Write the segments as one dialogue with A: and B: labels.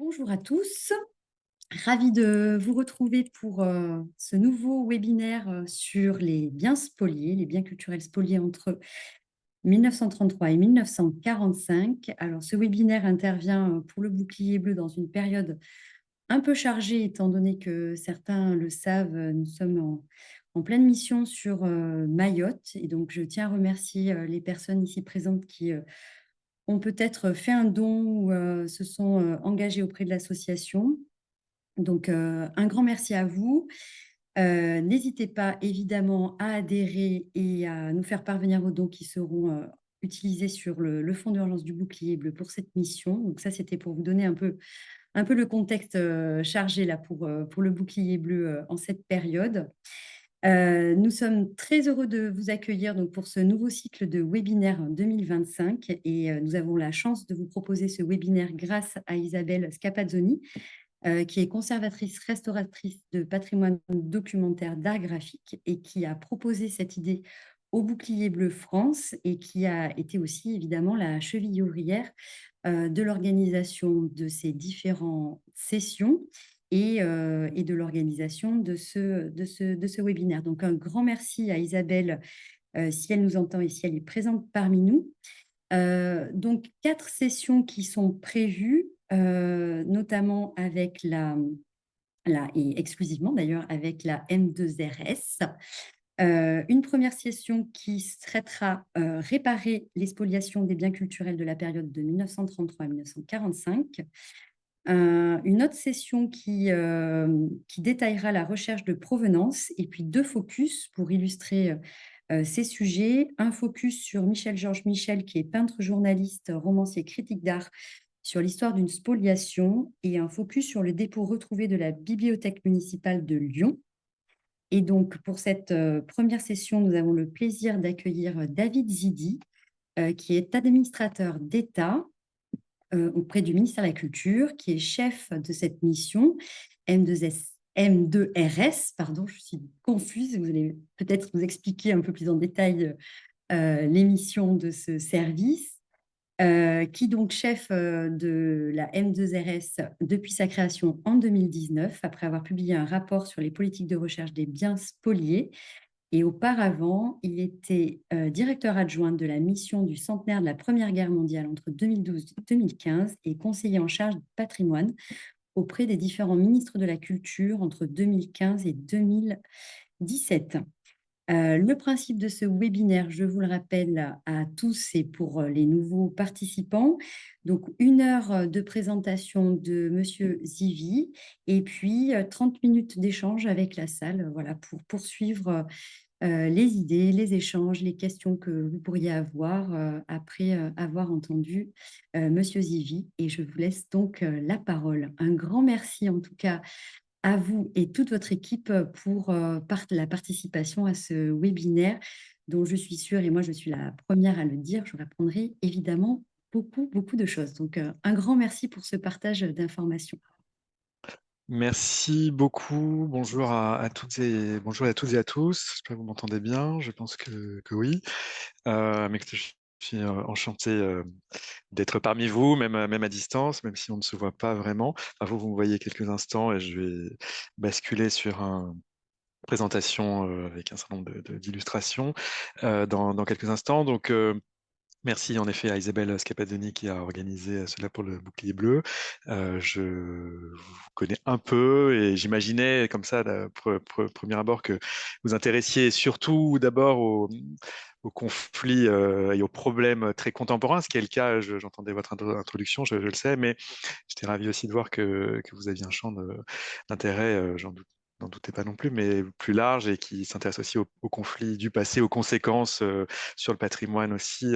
A: Bonjour à tous, ravie de vous retrouver pour ce nouveau webinaire sur les biens spoliés, les biens culturels spoliés entre 1933 et 1945. Alors, ce webinaire intervient pour le bouclier bleu dans une période un peu chargée, étant donné que certains le savent, nous sommes en pleine mission sur Mayotte. Et donc, je tiens à remercier les personnes ici présentes qui ont peut-être fait un don ou se sont engagées auprès de l'association. Donc, un grand merci à vous. N'hésitez pas évidemment à adhérer et à nous faire parvenir vos dons qui seront utilisés sur le fonds d'urgence du bouclier bleu pour cette mission. Donc ça, c'était pour vous donner un peu le contexte chargé là pour le bouclier bleu en cette période. Nous sommes très heureux de vous accueillir donc, pour ce nouveau cycle de webinaire 2025 et nous avons la chance de vous proposer ce webinaire grâce à Isabelle Scapazzoni, qui est conservatrice restauratrice de patrimoine documentaire d'art graphique et qui a proposé cette idée au Bouclier Bleu France et qui a été aussi évidemment la cheville ouvrière de l'organisation de ces différentes sessions et de l'organisation de ce webinaire. Donc un grand merci à Isabelle si elle nous entend et si elle est présente parmi nous. Donc 4 sessions qui sont prévues, notamment avec et exclusivement d'ailleurs avec la M2RS. Une première session qui traitera réparer les spoliations des biens culturels de la période de 1933 à 1945. Une autre session qui détaillera la recherche de provenance et puis 2 focus pour illustrer ces sujets. Un focus sur Michel-Georges Michel, qui est peintre, journaliste, romancier, critique d'art, sur l'histoire d'une spoliation, et un focus sur le dépôt retrouvé de la bibliothèque municipale de Lyon. Et donc, pour cette première session, nous avons le plaisir d'accueillir David Zidi, qui est administrateur d'État auprès du ministère de la Culture, qui est chef de cette mission M2RS, pardon, je suis confuse, vous allez peut-être nous expliquer un peu plus en détail les missions de ce service, qui donc chef de la M2RS depuis sa création en 2019, après avoir publié un rapport sur les politiques de recherche des biens spoliés. Et auparavant, il était directeur adjoint de la mission du centenaire de la Première Guerre mondiale entre 2012 et 2015 et conseiller en charge du patrimoine auprès des différents ministres de la Culture entre 2015 et 2017. Le principe de ce webinaire, je vous le rappelle à tous, c'est pour les nouveaux participants. Donc, 1 heure de présentation de Monsieur Zivi et puis 30 minutes d'échange avec la salle, voilà, pour poursuivre les idées, les échanges, les questions que vous pourriez avoir après avoir entendu Monsieur Zivi. Et je vous laisse donc la parole. Un grand merci en tout cas à vous et toute votre équipe pour la participation à ce webinaire dont je suis sûre, et moi je suis la première à le dire, je apprendrai évidemment beaucoup, beaucoup de choses. Donc un grand merci pour ce partage d'informations.
B: Merci beaucoup. Bonjour à toutes bonjour à toutes et à tous. J'espère que vous m'entendez bien. Je pense que oui. Mais écoutez, je suis enchanté d'être parmi vous, même à distance, même si on ne se voit pas vraiment. Enfin, vous me voyez quelques instants et je vais basculer sur une présentation avec un certain nombre d'illustrations dans quelques instants. Donc, merci en effet à Isabelle Scapazzoni qui a organisé cela pour le Bouclier Bleu. Je vous connais un peu et j'imaginais comme ça, premier abord, que vous intéressiez surtout d'abord aux conflits et aux problèmes très contemporains, ce qui est le cas. J'entendais votre introduction, je le sais, mais j'étais ravi aussi de voir que vous aviez un champ d'intérêt, n'en doutez pas non plus, mais plus large et qui s'intéresse aussi aux conflits du passé, aux conséquences sur le patrimoine aussi,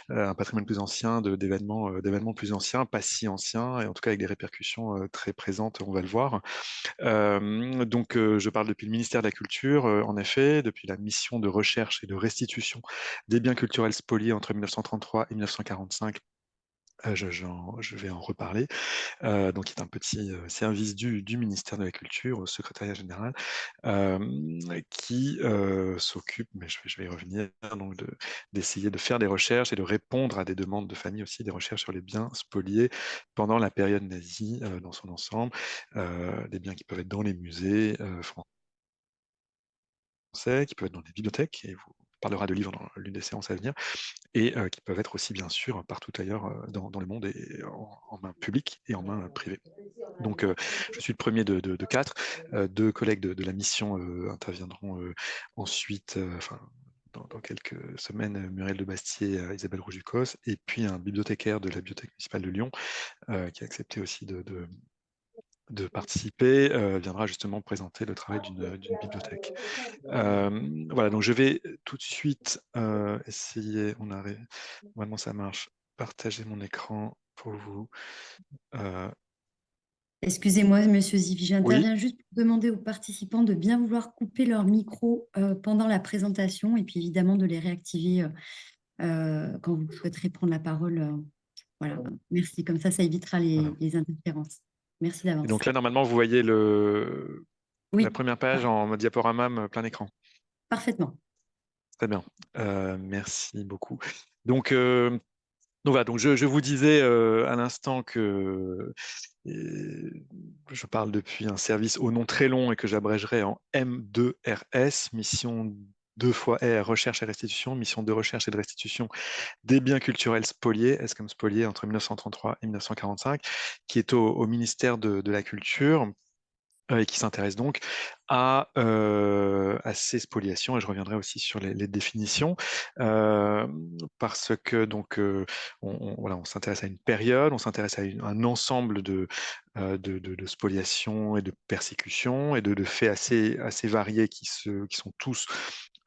B: un patrimoine plus ancien, d'événements plus anciens, pas si anciens, et en tout cas avec des répercussions très présentes, on va le voir. Donc, je parle depuis le ministère de la Culture, en effet, depuis la mission de recherche et de restitution des biens culturels spoliés entre 1933 et 1945 Je vais en reparler. Donc, qui est un petit service du ministère de la Culture, au secrétariat général, qui s'occupe, mais je vais y revenir, donc d'essayer de faire des recherches et de répondre à des demandes de famille aussi, des recherches sur les biens spoliés pendant la période nazie dans son ensemble, des biens qui peuvent être dans les musées français, qui peuvent être dans les bibliothèques, et vous parlera de livres dans l'une des séances à venir, et qui peuvent être aussi bien sûr partout ailleurs dans le monde, et en main publique et en main privée. Donc, je suis le premier de quatre. Deux collègues de la mission interviendront ensuite, enfin, dans quelques semaines, Muriel de Bastier, Isabelle Rouge-Ducos, et puis un bibliothécaire de la Bibliothèque municipale de Lyon, qui a accepté aussi de participer, viendra justement présenter le travail d'une bibliothèque. Voilà, donc je vais tout de suite essayer, normalement ça marche, partager mon écran pour vous.
A: Excusez-moi, Monsieur Zivi,
B: Oui,
A: j'interviens juste pour demander aux participants de bien vouloir couper leur micro pendant la présentation et puis évidemment de les réactiver quand vous souhaiterez prendre la parole. Voilà, merci. Comme ça évitera
B: voilà.
A: les interférences. Merci
B: Et
A: d'avance.
B: donc là, normalement, vous voyez la
A: Oui,
B: première page en diaporama plein écran.
A: parfaitement.
B: Très bien. Merci beaucoup. Donc, voilà, donc je vous disais à l'instant que je parle depuis un service au nom très long et que j'abrégerai en M2RS, mission 2 fois R, recherche et restitution, mission de recherche et de restitution des biens culturels spoliés, S comme spoliés entre 1933 et 1945, qui est au ministère de la Culture, et qui s'intéresse donc à ces spoliations, et je reviendrai aussi sur les définitions, euh, parce que donc voilà, on s'intéresse à une période, on s'intéresse à un ensemble de spoliations et de persécutions et de faits assez variés qui sont tous,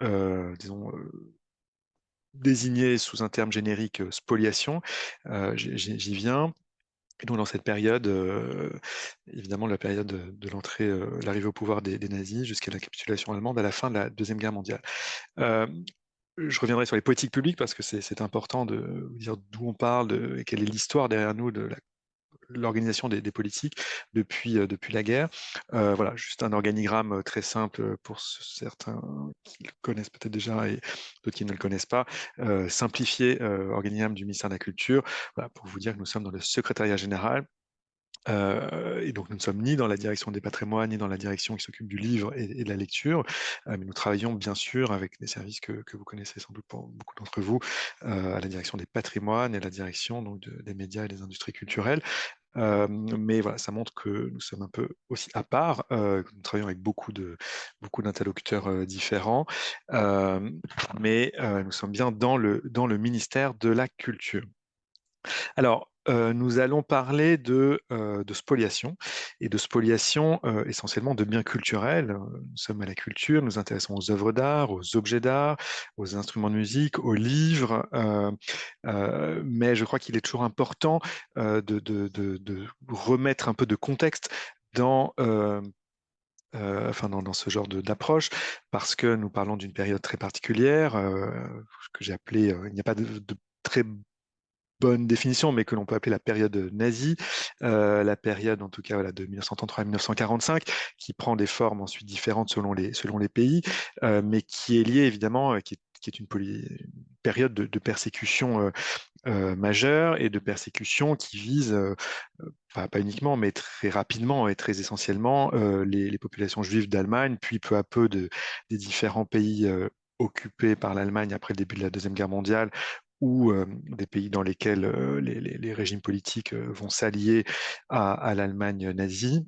B: disons, désignés sous un terme générique spoliation. J'y viens. Et donc dans cette période, évidemment la période de l'entrée, l'arrivée au pouvoir des nazis jusqu'à la capitulation allemande à la fin de la Deuxième Guerre mondiale. Euh, je reviendrai sur les politiques publiques parce que c'est important de vous dire d'où on parle et quelle est l'histoire derrière nous de l'organisation des politiques depuis la guerre. Voilà, juste un organigramme très simple pour certains qui le connaissent peut-être déjà et d'autres qui ne le connaissent pas. Simplifié, organigramme du ministère de la Culture, voilà, pour vous dire que nous sommes dans le secrétariat général. Et donc, nous ne sommes ni dans la direction des patrimoines, ni dans la direction qui s'occupe du livre et de la lecture, mais nous travaillons bien sûr avec des services que vous connaissez sans doute pour beaucoup d'entre vous, à la direction des patrimoines et à la direction donc, des médias et des industries culturelles. Mais voilà, ça montre que nous sommes un peu aussi à part, que nous travaillons avec beaucoup d'interlocuteurs différents, euh, mais nous sommes bien dans le ministère de la Culture. Alors, nous allons parler de spoliation, et de spoliation essentiellement de biens culturels. Nous sommes à la culture, nous nous intéressons aux œuvres d'art, aux objets d'art, aux instruments de musique, aux livres, mais je crois qu'il est toujours important de remettre un peu de contexte dans, enfin dans ce genre d'approche, parce que nous parlons d'une période très particulière, que j'ai appelée, il n'y a pas de très bonne définition, mais que l'on peut appeler la période nazie, la période en tout cas voilà, de 1933 à 1945, qui prend des formes ensuite différentes selon les pays, mais qui est liée évidemment, qui est une période de persécution majeure et de persécution qui vise, pas uniquement, mais très rapidement et très essentiellement, les populations juives d'Allemagne, puis peu à peu des différents pays occupés par l'Allemagne après le début de la Deuxième Guerre mondiale, ou des pays dans lesquels les régimes politiques vont s'allier à l'Allemagne nazie.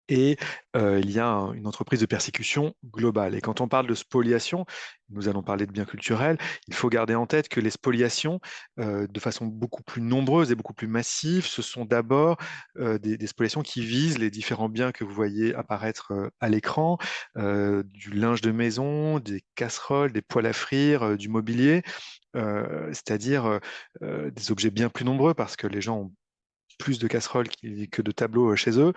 B: Et il y a une entreprise de persécution globale. Et quand on parle de spoliation, nous allons parler de biens culturels, il faut garder en tête que les spoliations, de façon beaucoup plus nombreuse et beaucoup plus massive, ce sont d'abord des spoliations qui visent les différents biens que vous voyez apparaître à l'écran, du linge de maison, des casseroles, des poêles à frire, du mobilier, c'est-à-dire des objets bien plus nombreux parce que les gens ont plus de casseroles que de tableaux chez eux.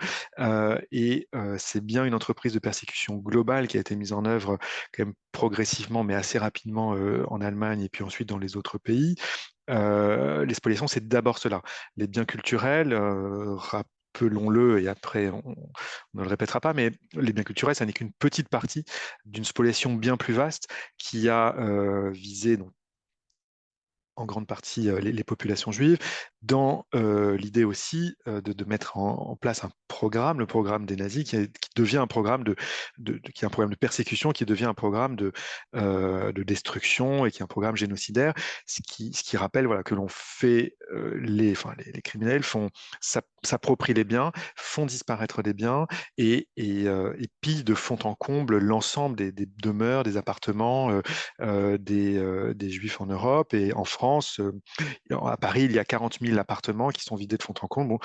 B: Et c'est bien une entreprise de persécution globale qui a été mise en œuvre quand même progressivement, mais assez rapidement en Allemagne et puis ensuite dans les autres pays. Les spoliations, c'est d'abord cela. Les biens culturels, rappelons-le, et après on ne le répétera pas, mais les biens culturels, ça n'est qu'une petite partie d'une spoliation bien plus vaste qui a visé donc, en grande partie les populations juives, dans l'idée aussi de mettre en place un programme, le programme des nazis, qui devient un programme qui est un programme de persécution, qui devient un programme de destruction et qui est un programme génocidaire, ce qui rappelle voilà, que l'on fait, les criminels s'approprient les biens, font disparaître des biens et pillent de fond en comble l'ensemble des demeures, des appartements, des Juifs en Europe et en France. À Paris, il y a 40 000 appartements qui sont vidés de fond en comble, bon,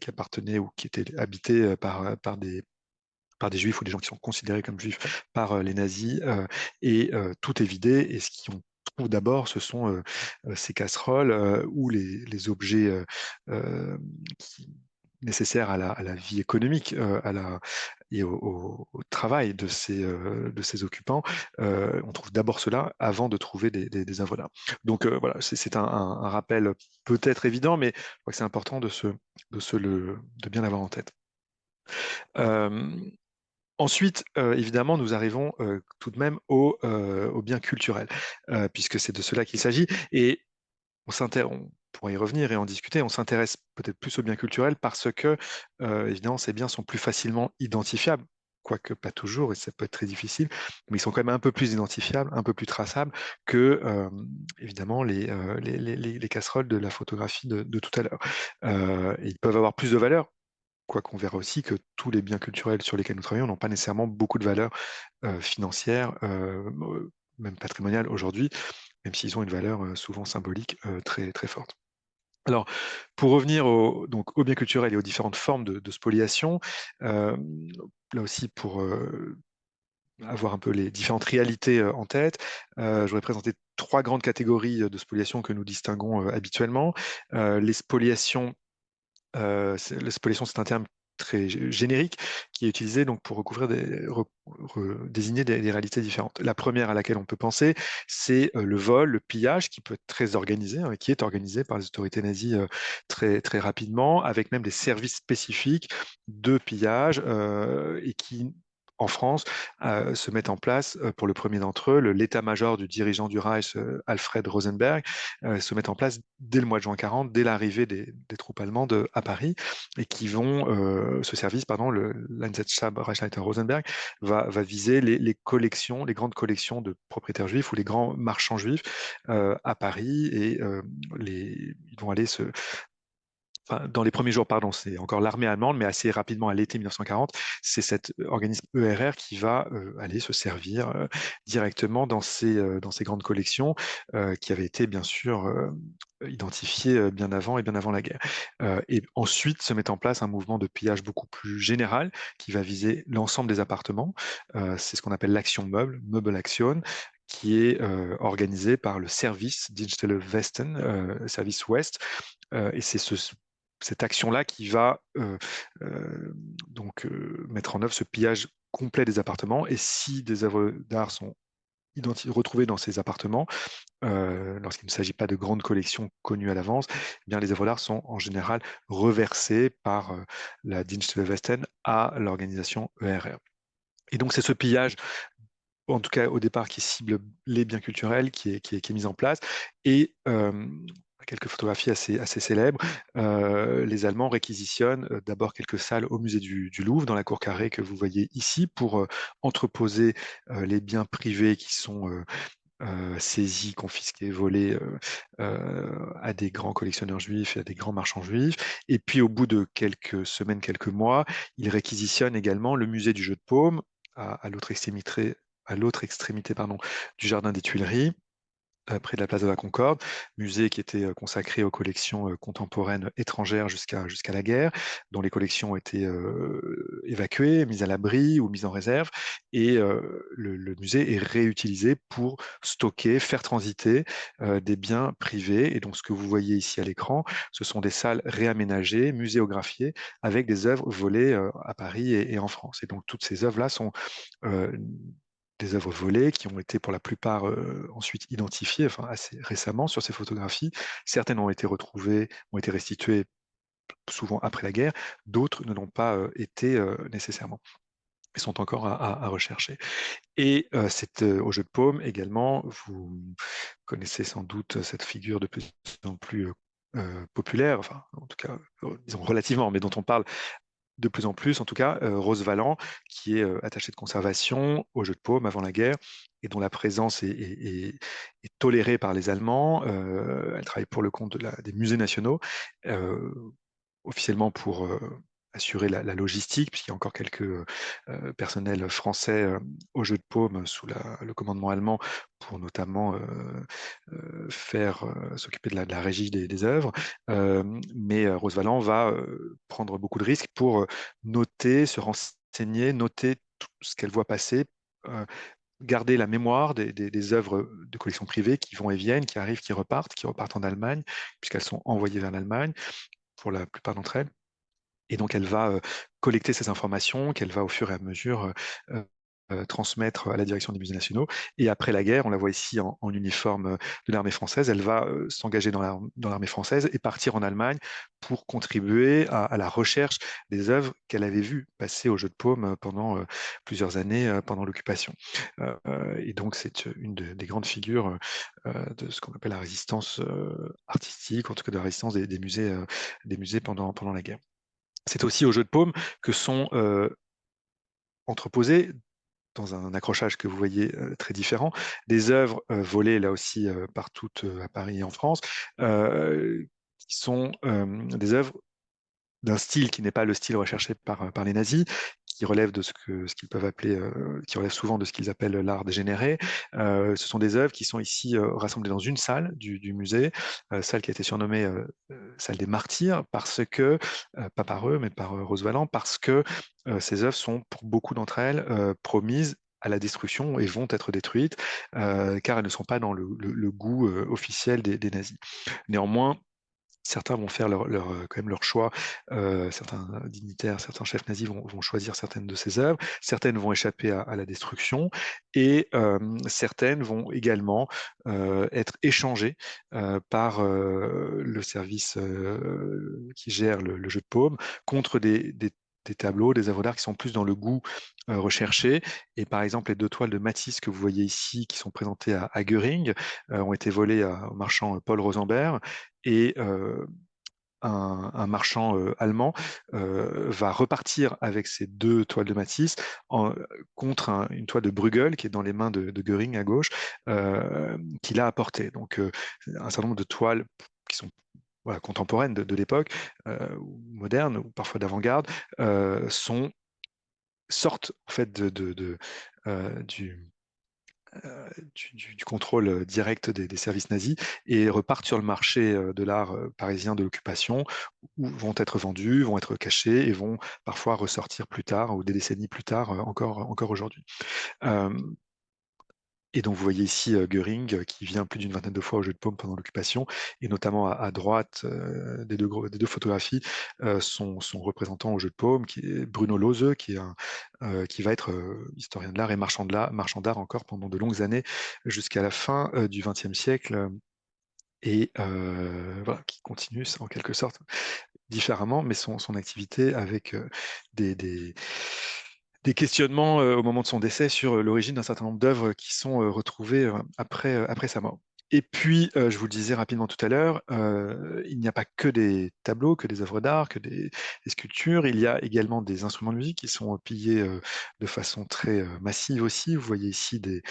B: qui appartenaient ou qui étaient habités par des Juifs ou des gens qui sont considérés comme Juifs par les nazis, et tout est vidé. Et ce qu'on trouve d'abord, ce sont ces casseroles ou les objets euh, qui- nécessaires à la vie économique, et au travail de ces occupants. On trouve d'abord cela avant de trouver des œuvres d'art. Donc voilà, c'est un rappel peut-être évident, mais je crois que c'est important de bien l'avoir en tête. Euh, Ensuite, évidemment, nous arrivons tout de même aux biens culturels, puisque c'est de cela qu'il s'agit. Et on pourra y revenir et en discuter. On s'intéresse peut-être plus aux biens culturels parce que, évidemment, ces biens sont plus facilement identifiables, quoique pas toujours, et ça peut être très difficile, mais ils sont quand même un peu plus identifiables, un peu plus traçables que, évidemment, les casseroles de la photographie de tout à l'heure. Et ils peuvent avoir plus de valeur. Quoiqu'on verra aussi que tous les biens culturels sur lesquels nous travaillons n'ont pas nécessairement beaucoup de valeur financière, même patrimoniale aujourd'hui, même s'ils ont une valeur souvent symbolique très, très forte. Alors, pour revenir donc, aux biens culturels et aux différentes formes de spoliation, euh, là aussi pour avoir un peu les différentes réalités en tête, je voudrais présenter trois grandes catégories de spoliation que nous distinguons habituellement. Les spoliations la spoliation, c'est un terme très générique qui est utilisé donc pour désigner des réalités différentes. La première à laquelle on peut penser, c'est le vol, le pillage, qui peut être très organisé, hein, qui est organisé par les autorités nazies très, très rapidement, avec même des services spécifiques de pillage et qui en France, se mettent en place pour le premier d'entre eux, l'état-major du dirigeant du Reich, Alfred Rosenberg, se mettent en place dès le mois de juin 40, dès l'arrivée des troupes allemandes à Paris, et qui vont, ce service, pardon, l'Einsatzstab Reichsleiter Rosenberg, va viser les collections, les grandes collections de propriétaires juifs ou les grands marchands juifs à Paris, et ils vont aller enfin, dans les premiers jours, pardon, c'est encore l'armée allemande, mais assez rapidement à l'été 1940, c'est cet organisme ERR qui va aller se servir directement dans ces grandes collections qui avaient été bien sûr identifiées bien avant et bien avant la guerre. Et ensuite se met en place un mouvement de pillage beaucoup plus général qui va viser l'ensemble des appartements. C'est ce qu'on appelle l'action meuble, Möbelaktion, qui est organisé par le service Dienststelle Westen, service Ouest, et c'est cette action-là qui va donc mettre en œuvre ce pillage complet des appartements. Et si des œuvres d'art sont retrouvées dans ces appartements, lorsqu'il ne s'agit pas de grandes collections connues à l'avance, eh bien les œuvres d'art sont en général reversées par la Dienststelle Westen à l'organisation ERR. Et donc c'est ce pillage, en tout cas au départ, qui cible les biens culturels, qui est mise en place. Et quelques photographies assez célèbres. Les Allemands réquisitionnent d'abord quelques salles au musée du Louvre, dans la cour carrée que vous voyez ici, pour entreposer les biens privés qui sont saisis, confisqués, volés à des grands collectionneurs juifs et à des grands marchands juifs. Et puis au bout de quelques semaines, quelques mois, ils réquisitionnent également le musée du Jeu de Paume à l'autre extrémité, pardon, du Jardin des Tuileries. près de la place de la Concorde, musée qui était consacré aux collections contemporaines étrangères jusqu'à la guerre, dont les collections ont été évacuées, mises à l'abri ou mises en réserve, et le musée est réutilisé pour stocker, faire transiter des biens privés. Et donc ce que vous voyez ici à l'écran, ce sont des salles réaménagées, muséographiées, avec des œuvres volées à Paris et en France. Et donc toutes ces œuvres-là sont euh, des œuvres volées qui ont été pour la plupart ensuite identifiées, enfin assez récemment sur ces photographies. Certaines ont été retrouvées, ont été restituées souvent après la guerre, d'autres ne l'ont pas été nécessairement. Ils sont encore à rechercher. Et c'est au Jeu de Paume également, vous connaissez sans doute cette figure de plus en plus populaire, enfin en tout cas, disons relativement, mais dont on parle de plus en plus, en tout cas, Rose Valland, qui est attachée de conservation au Jeu de Paume avant la guerre et dont la présence est tolérée par les Allemands. Elle travaille pour le compte des musées nationaux, euh, officiellement pour assurer la logistique, puisqu'il y a encore quelques personnels français au Jeu de Paume sous le commandement allemand pour notamment s'occuper de la régie des œuvres. Mais Rose Valland va prendre beaucoup de risques pour noter, se renseigner, noter tout ce qu'elle voit passer. euh, Garder la mémoire des œuvres de collection privée qui vont et viennent, qui arrivent, qui repartent en Allemagne, puisqu'elles sont envoyées vers l'Allemagne pour la plupart d'entre elles. Et donc, elle va collecter ces informations qu'elle va au fur et à mesure transmettre à la direction des musées nationaux. Et après la guerre, on la voit ici en uniforme de l'armée française, elle va s'engager dans l'armée française et partir en Allemagne pour contribuer à la recherche des œuvres qu'elle avait vues passer au Jeu de Paume pendant plusieurs années pendant l'occupation. Et donc, c'est une des grandes figures de ce qu'on appelle la résistance artistique, en tout cas de la résistance des musées pendant la guerre. C'est aussi au Jeu de Paume que sont entreposées, dans un accrochage que vous voyez très différent, des œuvres volées là aussi partout à Paris et en France, qui sont des œuvres d'un style qui n'est pas le style recherché par les nazis, qui relève de ce qu'ils peuvent appeler, qui relève souvent de ce qu'ils appellent l'art dégénéré. Ce sont des œuvres qui sont ici rassemblées dans une salle du musée, salle qui a été surnommée salle des martyrs, parce que, pas par eux, mais par Rose Valland, parce que ces œuvres sont, pour beaucoup d'entre elles, promises à la destruction et vont être détruites, car elles ne sont pas dans le goût officiel des nazis. Néanmoins, certains vont faire quand même leur choix. Certains dignitaires, certains chefs nazis vont choisir certaines de ces œuvres. Certaines vont échapper à la destruction et certaines vont également être échangées par le service qui gère le jeu de paume contre des tableaux, des œuvres d'art qui sont plus dans le goût recherché. Et par exemple, les deux toiles de Matisse que vous voyez ici, qui sont présentées à Göring, ont été volées au marchand Paul Rosenberg. Et un marchand allemand va repartir avec ces deux toiles de Matisse contre une toile de Bruegel qui est dans les mains de Göring à gauche, qu'il a apportée. Donc un certain nombre de toiles qui sont voilà, contemporaines de l'époque, ou modernes, ou parfois d'avant-garde, sortent en fait du contrôle direct des services nazis et repartent sur le marché de l'art parisien de l'occupation, où vont être vendus, vont être cachés et vont parfois ressortir plus tard ou des décennies plus tard, encore aujourd'hui. Euh, et donc, vous voyez ici Göring qui vient plus d'une vingtaine de fois au Jeu de Paume pendant l'occupation, et notamment à droite des deux photographies, son représentant au Jeu de Paume, qui est Bruno Lose, qui va être historien de l'art et marchand d'art encore pendant de longues années, jusqu'à la fin du XXe siècle, et voilà, qui continue en quelque sorte différemment, mais son activité avec des questionnements au moment de son décès sur l'origine d'un certain nombre d'œuvres qui sont retrouvées après sa mort. Et puis, je vous le disais rapidement tout à l'heure, il n'y a pas que des tableaux, que des œuvres d'art, que des sculptures. Il y a également des instruments de musique qui sont pillés de façon très massive aussi. Vous voyez ici des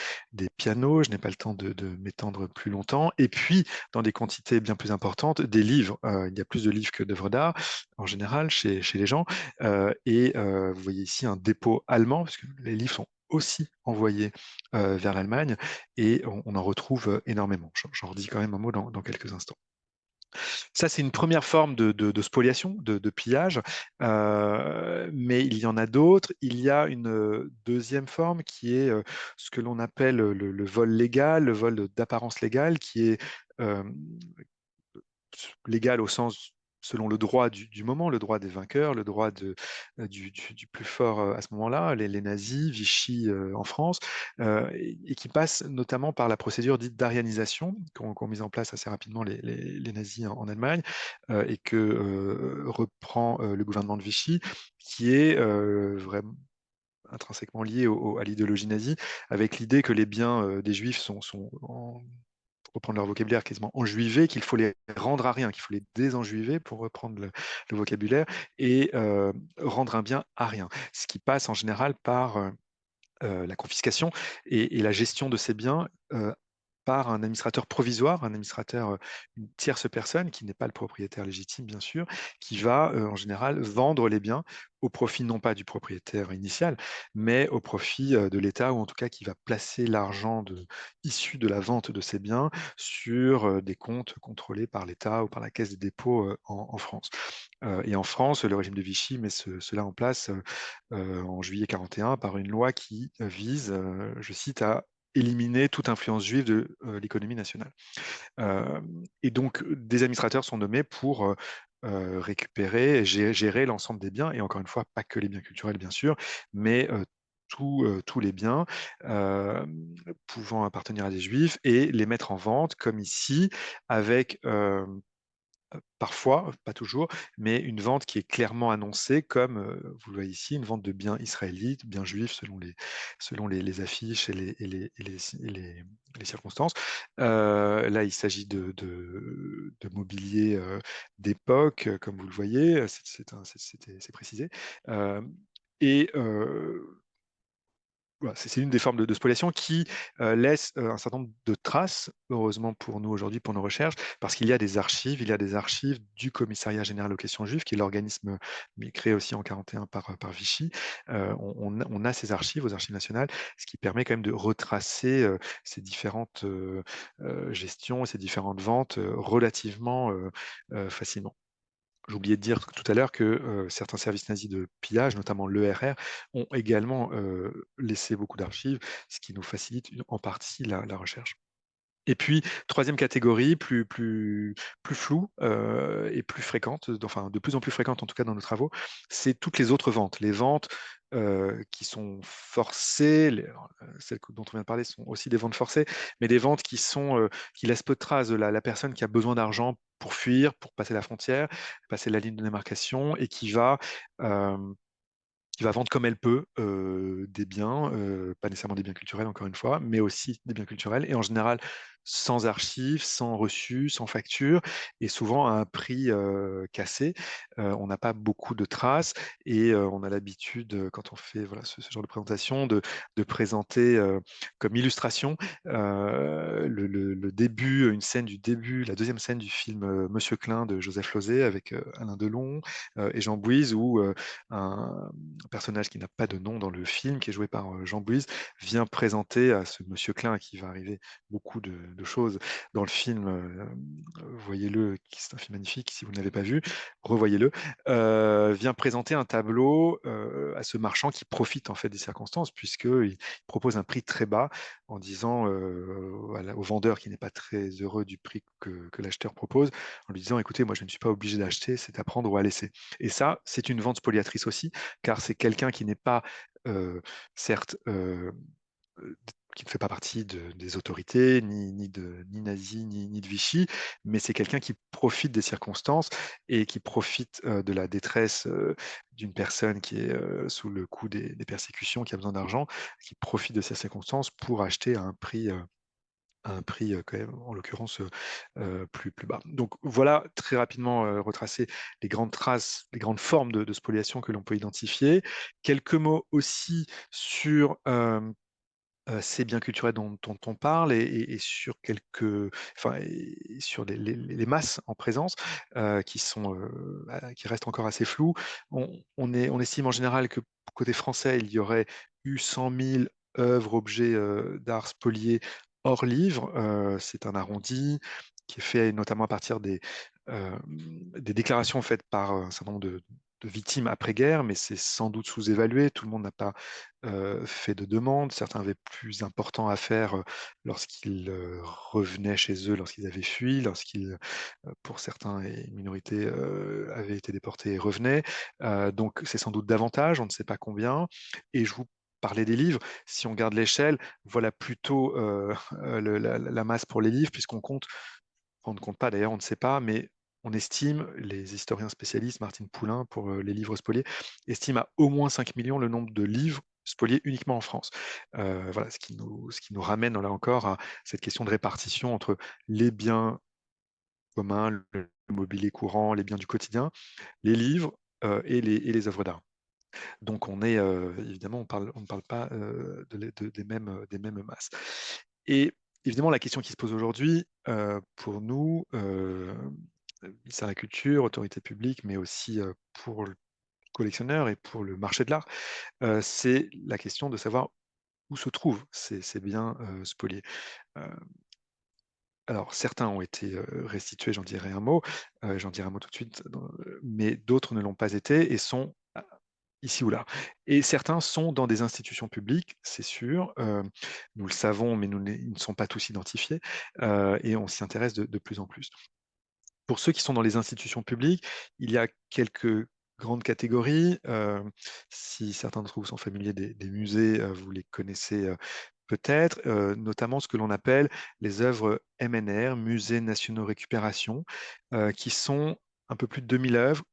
B: pianos. Je n'ai pas le temps de m'étendre plus longtemps. Et puis, dans des quantités bien plus importantes, des livres. Il y a plus de livres que d'œuvres d'art en général chez les gens. Et vous voyez ici un dépôt allemand, parce que les livres sont aussi envoyés vers l'Allemagne et on en retrouve énormément. J'en redis quand même un mot dans quelques instants. Ça, c'est une première forme de spoliation, de pillage, mais il y en a d'autres. Il y a une deuxième forme qui est ce que l'on appelle le vol légal, le vol d'apparence légale, qui est euh, légal au sens selon le droit du moment, le droit des vainqueurs, le droit du plus fort à ce moment-là, les nazis, Vichy en France, et qui passe notamment par la procédure dite d'arianisation qu'ont mis en place assez rapidement les nazis en Allemagne, et que reprend le gouvernement de Vichy, qui est vraiment intrinsèquement lié à l'idéologie nazie, avec l'idée que les biens des juifs sont pour reprendre leur vocabulaire, quasiment enjuivés, qu'il faut les rendre à rien, qu'il faut les désenjuiver, pour reprendre le vocabulaire, et rendre un bien à rien. Ce qui passe en général par la confiscation et la gestion de ces biens par un administrateur provisoire, un administrateur, une tierce personne qui n'est pas le propriétaire légitime, bien sûr, qui va en général vendre les biens au profit non pas du propriétaire initial, mais au profit de l'État, ou en tout cas qui va placer l'argent issu de la vente de ces biens sur des comptes contrôlés par l'État ou par la Caisse des dépôts en France. Et en France, le régime de Vichy met cela en place en juillet 41 par une loi qui vise, je cite, à éliminer toute influence juive de l'économie nationale. Euh, et donc, des administrateurs sont nommés pour récupérer et gérer l'ensemble des biens, et encore une fois, pas que les biens culturels, bien sûr, mais tous les biens euh, pouvant appartenir à des juifs, et les mettre en vente, comme ici, avec parfois, pas toujours, mais une vente qui est clairement annoncée comme, vous le voyez ici, une vente de biens israélites, biens juifs selon les affiches et les circonstances. Là, il s'agit de mobilier d'époque, comme vous le voyez, c'est précisé. Euh, et voilà, c'est une des formes de spoliation qui laisse un certain nombre de traces, heureusement pour nous aujourd'hui, pour nos recherches, parce il y a des archives du Commissariat général aux questions juives, qui est l'organisme créé aussi en 41 par Vichy. On a ces archives aux archives nationales, ce qui permet quand même de retracer ces différentes gestions, ces différentes ventes relativement facilement. J'ai oublié de dire tout à l'heure que certains services nazis de pillage, notamment l'ERR, ont également laissé beaucoup d'archives, ce qui nous facilite en partie la recherche. Et puis, troisième catégorie, plus floue et plus fréquente, enfin de plus en plus fréquente en tout cas dans nos travaux, c'est toutes les autres ventes. Les ventes qui sont forcées, celles dont on vient de parler sont aussi des ventes forcées, mais des ventes qui laissent peu de traces de la personne qui a besoin d'argent pour fuir, pour passer la frontière, passer la ligne de démarcation, et euh, qui va vendre comme elle peut des biens, pas nécessairement des biens culturels encore une fois, mais aussi des biens culturels, et en général sans archives, sans reçu, sans facture, et souvent à un prix cassé. On n'a pas beaucoup de traces, et on a l'habitude, quand on fait voilà, ce genre de présentation, de présenter comme illustration le début, une scène du début, la deuxième scène du film Monsieur Klein de Joseph Losey, avec Alain Delon et Jean Bouise, où un personnage qui n'a pas de nom dans le film, qui est joué par Jean Bouise, vient présenter à ce Monsieur Klein, à qui va arriver beaucoup de choses dans le film. Voyez-le, c'est un film magnifique, si vous ne l'avez pas vu, revoyez-le. Vient présenter un tableau à ce marchand qui profite en fait des circonstances, puisqu'il propose un prix très bas en disant au vendeur, qui n'est pas très heureux du prix que l'acheteur propose, en lui disant: écoutez, moi je ne suis pas obligé d'acheter, c'est à prendre ou à laisser. Et ça, c'est une vente spoliatrice aussi, car c'est quelqu'un qui n'est pas, certes, qui ne fait pas partie des autorités, ni nazi, ni de Vichy, mais c'est quelqu'un qui profite des circonstances, et qui profite de la détresse d'une personne qui est sous le coup des persécutions, qui a besoin d'argent, qui profite de ces circonstances pour acheter à un prix quand même, en l'occurrence, plus bas. Donc voilà, très rapidement retracer les grandes traces, les grandes formes de spoliation que l'on peut identifier. Quelques mots aussi sur ces biens culturels dont on parle, et sur enfin, et sur les masses en présence qui restent encore assez floues. On estime en général que côté français, il y aurait eu 100 000 œuvres, objets d'art spoliés hors livre. C'est un arrondi qui est fait notamment à partir des déclarations faites par un certain nombre de victimes après-guerre, mais c'est sans doute sous-évalué. Tout le monde n'a pas fait de demande. Certains avaient plus important à faire lorsqu'ils revenaient chez eux, lorsqu'ils avaient fui, lorsqu'ils, pour certains et minorités, avaient été déportés et revenaient. Donc c'est sans doute davantage, on ne sait pas combien. Et je vous parlais des livres. Si on garde l'échelle, voilà plutôt la masse pour les livres, puisqu'on compte, on ne compte pas d'ailleurs, on ne sait pas, mais on estime, les historiens spécialistes, Martine Poulain pour les livres spoliés, estime à au moins 5 millions le nombre de livres spoliés uniquement en France. Voilà, ce qui nous ramène là encore à cette question de répartition entre les biens communs, le mobilier courant, les biens du quotidien, les livres et les œuvres d'art. Donc on est évidemment, on ne parle pas des mêmes masses. Et évidemment, la question qui se pose aujourd'hui, pour nous, ministère de la Culture, autorité publique, mais aussi pour le collectionneur et pour le marché de l'art, c'est la question de savoir où se trouvent ces biens spoliés. Euh, alors, certains ont été restitués, j'en dirai un mot tout de suite, mais d'autres ne l'ont pas été et sont ici ou là. Et certains sont dans des institutions publiques, c'est sûr, nous le savons, mais ils ne sont pas tous identifiés, et on s'y intéresse de plus en plus. Pour ceux qui sont dans les institutions publiques, il y a quelques grandes catégories. Si certains d'entre vous sont familiers des musées, vous les connaissez peut-être, notamment ce que l'on appelle les œuvres MNR, Musées nationaux récupération, qui sont un peu plus de 2000 œuvres,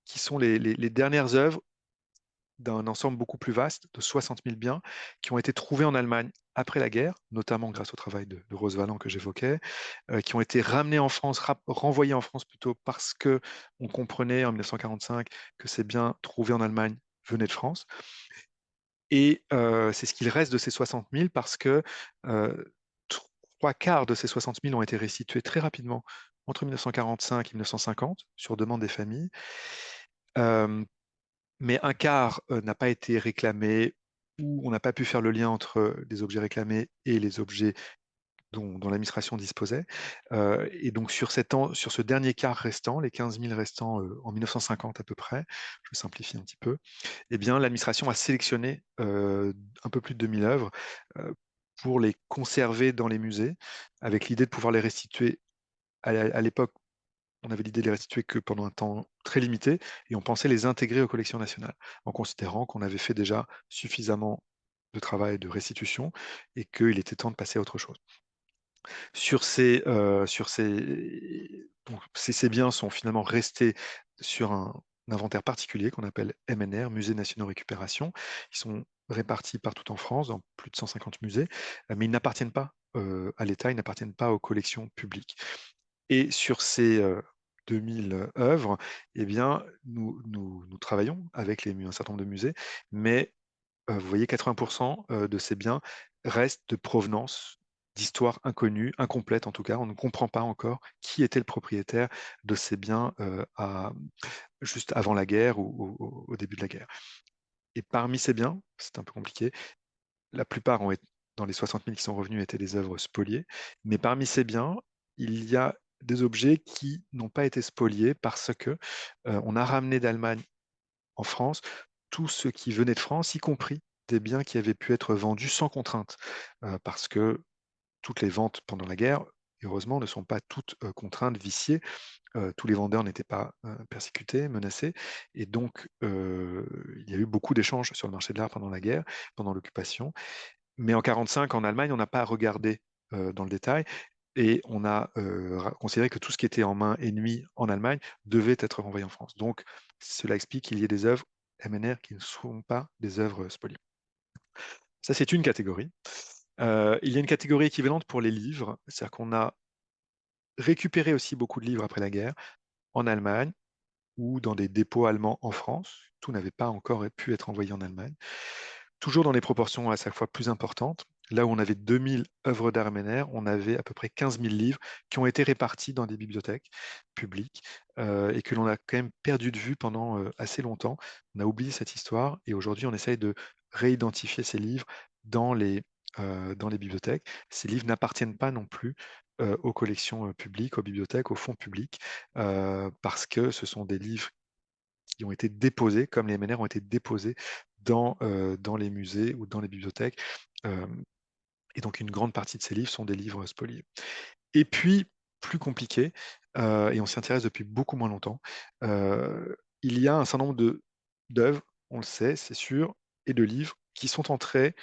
B: qui sont les dernières œuvres d'un ensemble beaucoup plus vaste de 60 000 biens qui ont été trouvés en Allemagne après la guerre, notamment grâce au travail de Rose Valland que j'évoquais, qui ont été ramenés en France, renvoyés en France plutôt parce que on comprenait en 1945 que ces biens trouvés en Allemagne venaient de France. Et c'est ce qu'il reste de ces 60 000 parce que euh, trois quarts de ces 60 000 ont été restitués très rapidement entre 1945 et 1950 sur demande des familles. Euh, mais un quart n'a pas été réclamé ou on n'a pas pu faire le lien entre les objets réclamés et les objets dont l'administration disposait. Et donc sur ce dernier quart restant, les 15 000 restants en 1950 à peu près, je simplifie un petit peu, eh bien l'administration a sélectionné un peu plus de 2000 œuvres euh, pour les conserver dans les musées, avec l'idée de pouvoir les restituer à l'époque. On avait l'idée de les restituer que pendant un temps très limité et on pensait les intégrer aux collections nationales en considérant qu'on avait fait déjà suffisamment de travail de restitution et qu'il était temps de passer à autre chose. Donc, ces biens sont finalement restés sur un inventaire particulier qu'on appelle MNR, Musées nationaux récupération. Ils sont répartis partout en France, dans plus de 150 musées, mais ils n'appartiennent pas à l'État, ils n'appartiennent pas aux collections publiques. Et sur ces 2000 œuvres, eh bien, nous travaillons avec un certain nombre de musées, mais vous voyez, 80% de ces biens restent de provenance d'histoires inconnues, incomplètes en tout cas. On ne comprend pas encore qui était le propriétaire de ces biens juste avant la guerre ou au début de la guerre. Et parmi ces biens, c'est un peu compliqué, la plupart dans les 60 000 qui sont revenus, étaient des œuvres spoliées. Mais parmi ces biens, il y a des objets qui n'ont pas été spoliés parce que on a ramené d'Allemagne en France tout ce qui venait de France, y compris des biens qui avaient pu être vendus sans contrainte, parce que toutes les ventes pendant la guerre, heureusement, ne sont pas toutes contraintes, viciées. Tous les vendeurs n'étaient pas persécutés, menacés, et donc il y a eu beaucoup d'échanges sur le marché de l'art pendant la guerre, pendant l'occupation. Mais en 1945, en Allemagne, on n'a pas regardé dans le détail. Et on a considéré que tout ce qui était en main ennemie en Allemagne devait être renvoyé en France. Donc, cela explique qu'il y ait des œuvres MNR qui ne sont pas des œuvres spoliées. Ça, c'est une catégorie. Il y a une catégorie équivalente pour les livres, c'est-à-dire qu'on a récupéré aussi beaucoup de livres après la guerre en Allemagne ou dans des dépôts allemands en France. Tout n'avait pas encore pu être envoyé en Allemagne. Toujours dans des proportions à chaque fois plus importantes. Là où on avait 2000 œuvres d'art MNR, on avait à peu près 15 000 livres qui ont été répartis dans des bibliothèques publiques et que l'on a quand même perdu de vue pendant assez longtemps. On a oublié cette histoire et aujourd'hui on essaye de réidentifier ces livres dans dans les bibliothèques. Ces livres n'appartiennent pas non plus aux collections publiques, aux bibliothèques, aux fonds publics, parce que ce sont des livres qui ont été déposés, comme les MNR ont été déposés dans les musées ou dans les bibliothèques. Euh, et donc une grande partie de ces livres sont des livres spoliés. Et puis, plus compliqué, et on s'y intéresse depuis beaucoup moins longtemps, il y a un certain nombre d'œuvres, on le sait, c'est sûr, et de livres qui sont entrés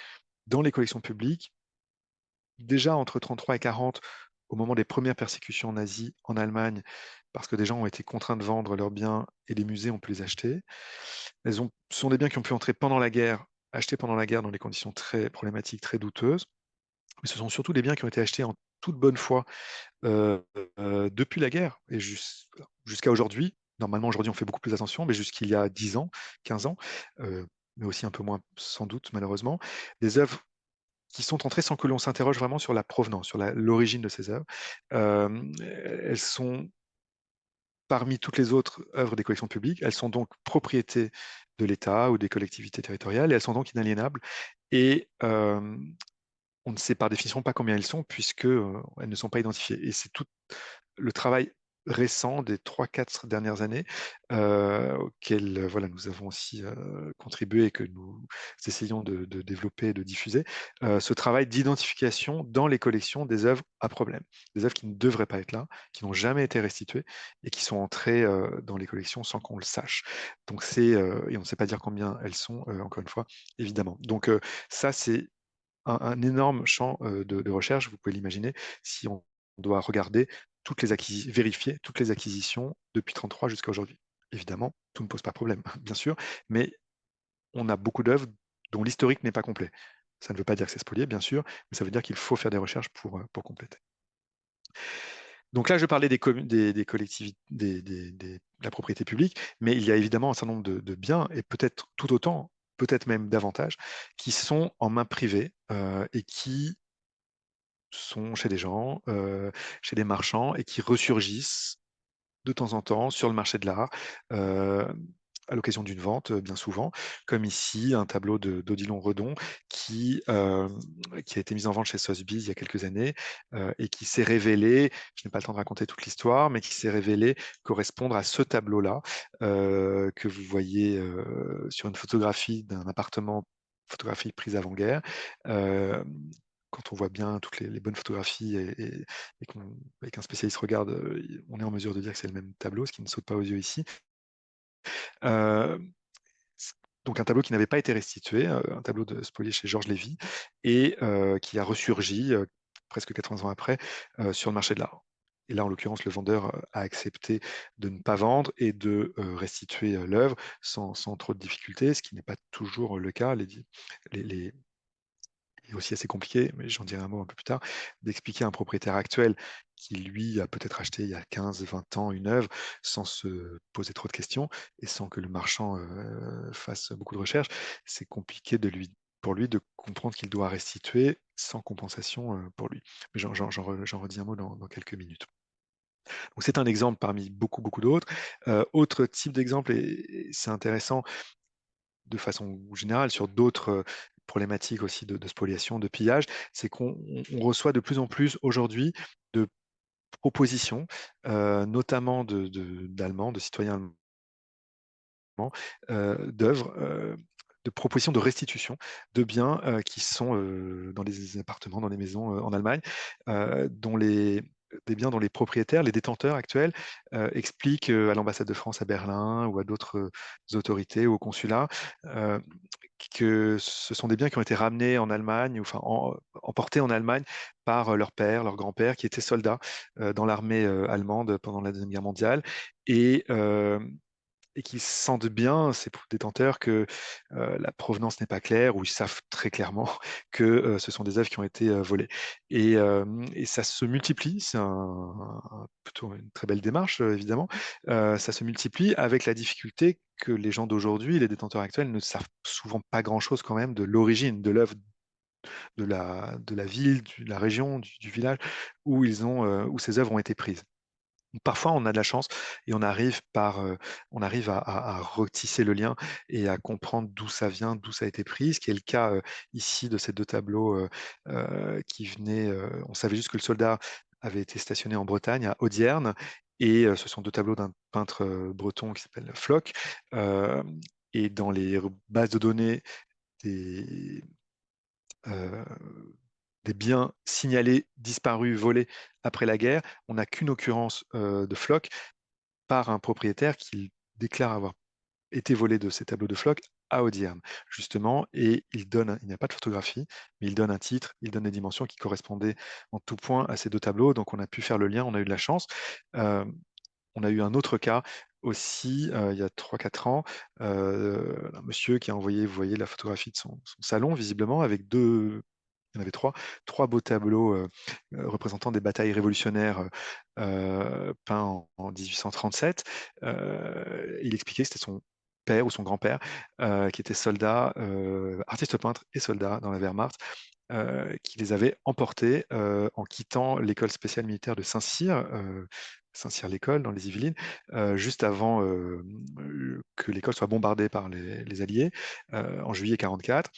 B: dans les collections publiques déjà entre 33 et 40, au moment des premières persécutions nazies en Allemagne, parce que des gens ont été contraints de vendre leurs biens et les musées ont pu les acheter. Ce sont des biens qui ont pu entrer pendant la guerre, achetés pendant la guerre dans des conditions très problématiques, très douteuses. Mais ce sont surtout des biens qui ont été achetés en toute bonne foi euh, depuis la guerre et jusqu'à aujourd'hui. Normalement, aujourd'hui, on fait beaucoup plus attention, mais jusqu'il y a 10 ans, 15 ans, mais aussi un peu moins sans doute, malheureusement, des œuvres qui sont entrées sans que l'on s'interroge vraiment sur la provenance, sur l'origine de ces œuvres. Elles sont parmi toutes les autres œuvres des collections publiques, elles sont donc propriété de l'État ou des collectivités territoriales et elles sont donc inaliénables. Et on ne sait par définition pas combien elles sont puisque elles ne sont pas identifiées. Et c'est tout le travail récent des 3-4 dernières années auquel voilà, nous avons aussi contribué et que nous essayons de développer et de diffuser, ce travail d'identification dans les collections des œuvres à problème, des œuvres qui ne devraient pas être là, qui n'ont jamais été restituées et qui sont entrées dans les collections sans qu'on le sache. Donc et on ne sait pas dire combien elles sont, encore une fois, évidemment. Donc ça, c'est un énorme champ de recherche, vous pouvez l'imaginer, si on doit regarder vérifier toutes les acquisitions depuis 1933 jusqu'à aujourd'hui. Évidemment, tout ne pose pas problème, bien sûr, mais on a beaucoup d'œuvres dont l'historique n'est pas complet. Ça ne veut pas dire que c'est spolié, bien sûr, mais ça veut dire qu'il faut faire des recherches pour compléter. Donc là, je parlais des collectivités, de la propriété publique, mais il y a évidemment un certain nombre de biens, et peut-être tout autant, peut-être même davantage, qui sont en main privée et qui sont chez des gens, chez des marchands, et qui ressurgissent de temps en temps sur le marché de l'art, à l'occasion d'une vente, bien souvent, comme ici un tableau d'Odilon Redon qui a été mis en vente chez Sotheby's il y a quelques années et qui s'est révélé, je n'ai pas le temps de raconter toute l'histoire, mais qui s'est révélé correspondre à ce tableau-là que vous voyez sur une photographie d'un appartement, photographie prise avant-guerre. Euh, Quand on voit bien toutes les bonnes photographies et qu'un spécialiste regarde, on est en mesure de dire que c'est le même tableau, ce qui ne saute pas aux yeux ici. Euh, donc un tableau qui n'avait pas été restitué, un tableau de spolié chez Georges Lévy, et qui a ressurgi presque 80 ans après sur le marché de l'art. Et là, en l'occurrence, le vendeur a accepté de ne pas vendre et de restituer l'œuvre sans trop de difficultés, ce qui n'est pas toujours le cas. Les, est aussi assez compliqué, mais j'en dirai un mot un peu plus tard, d'expliquer à un propriétaire actuel qui, lui, a peut-être acheté il y a 15-20 ans une œuvre sans se poser trop de questions et sans que le marchand fasse beaucoup de recherches. C'est compliqué pour lui de comprendre qu'il doit restituer sans compensation pour lui. Mais j'en redis un mot dans quelques minutes. Donc c'est un exemple parmi beaucoup, beaucoup d'autres. Autre type d'exemple, et c'est intéressant, de façon générale sur d'autres problématiques aussi de spoliation, de pillage, c'est qu'on reçoit de plus en plus aujourd'hui de propositions, notamment d'Allemands, de citoyens allemands, d'œuvres, de propositions de restitution de biens qui sont dans des appartements, dans des maisons en Allemagne, dont des biens dont les propriétaires, les détenteurs actuels, expliquent à l'ambassade de France à Berlin ou à d'autres autorités ou au consulat que ce sont des biens qui ont été ramenés en Allemagne, ou enfin emportés en Allemagne par leur père, leur grand-père, qui était soldat dans l'armée allemande pendant la Deuxième Guerre mondiale. Et, et qu'ils sentent bien, ces détenteurs, que la provenance n'est pas claire, ou ils savent très clairement que ce sont des œuvres qui ont été volées. Et ça se multiplie, c'est plutôt une très belle démarche, évidemment. Ça se multiplie avec la difficulté que les gens d'aujourd'hui, les détenteurs actuels, ne savent souvent pas grand-chose quand même de l'origine de l'œuvre, de la ville, de la région, du village où, où ces œuvres ont été prises. Parfois, on a de la chance et on arrive à retisser le lien et à comprendre d'où ça vient, d'où ça a été pris. Ce qui est le cas ici de ces deux tableaux qui venaient. On savait juste que le soldat avait été stationné en Bretagne, à Audierne, et ce sont deux tableaux d'un peintre breton qui s'appelle Floch. Euh, et dans les bases de données des, euh, des biens signalés, disparus, volés après la guerre, on n'a qu'une occurrence de Floch par un propriétaire qui déclare avoir été volé de ces tableaux de Floch à Audierne, justement, et il n'y a pas de photographie, mais il donne un titre, il donne des dimensions qui correspondaient en tout point à ces deux tableaux, donc on a pu faire le lien, on a eu de la chance. Euh, on a eu un autre cas aussi, il y a 3 4 ans, un monsieur qui a envoyé, vous voyez la photographie de son salon, visiblement, avec il y en avait trois beaux tableaux représentant des batailles révolutionnaires peints en 1837. Il expliquait que c'était son père ou son grand-père qui était soldat, artiste peintre et soldat dans la Wehrmacht, qui les avait emportés en quittant l'école spéciale militaire de Saint-Cyr, Saint-Cyr-l'École dans les Yvelines, juste avant que l'école soit bombardée par les Alliés en juillet 44.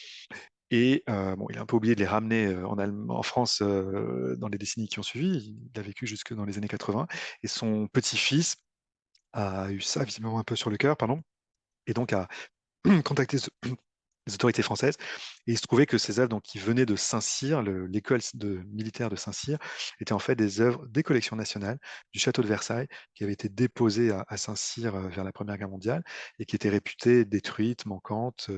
B: Et bon, il a un peu oublié de les ramener en France dans les décennies qui ont suivi. Il a vécu jusque dans les années 80. Et son petit-fils a eu ça visiblement un peu sur le cœur, pardon, et donc a contacté les autorités françaises. Et il se trouvait que ces œuvres, donc, qui venaient de Saint-Cyr, l'école militaire de Saint-Cyr, étaient en fait des œuvres des collections nationales du château de Versailles, qui avaient été déposées à Saint-Cyr vers la Première Guerre mondiale et qui étaient réputées détruites, manquantes,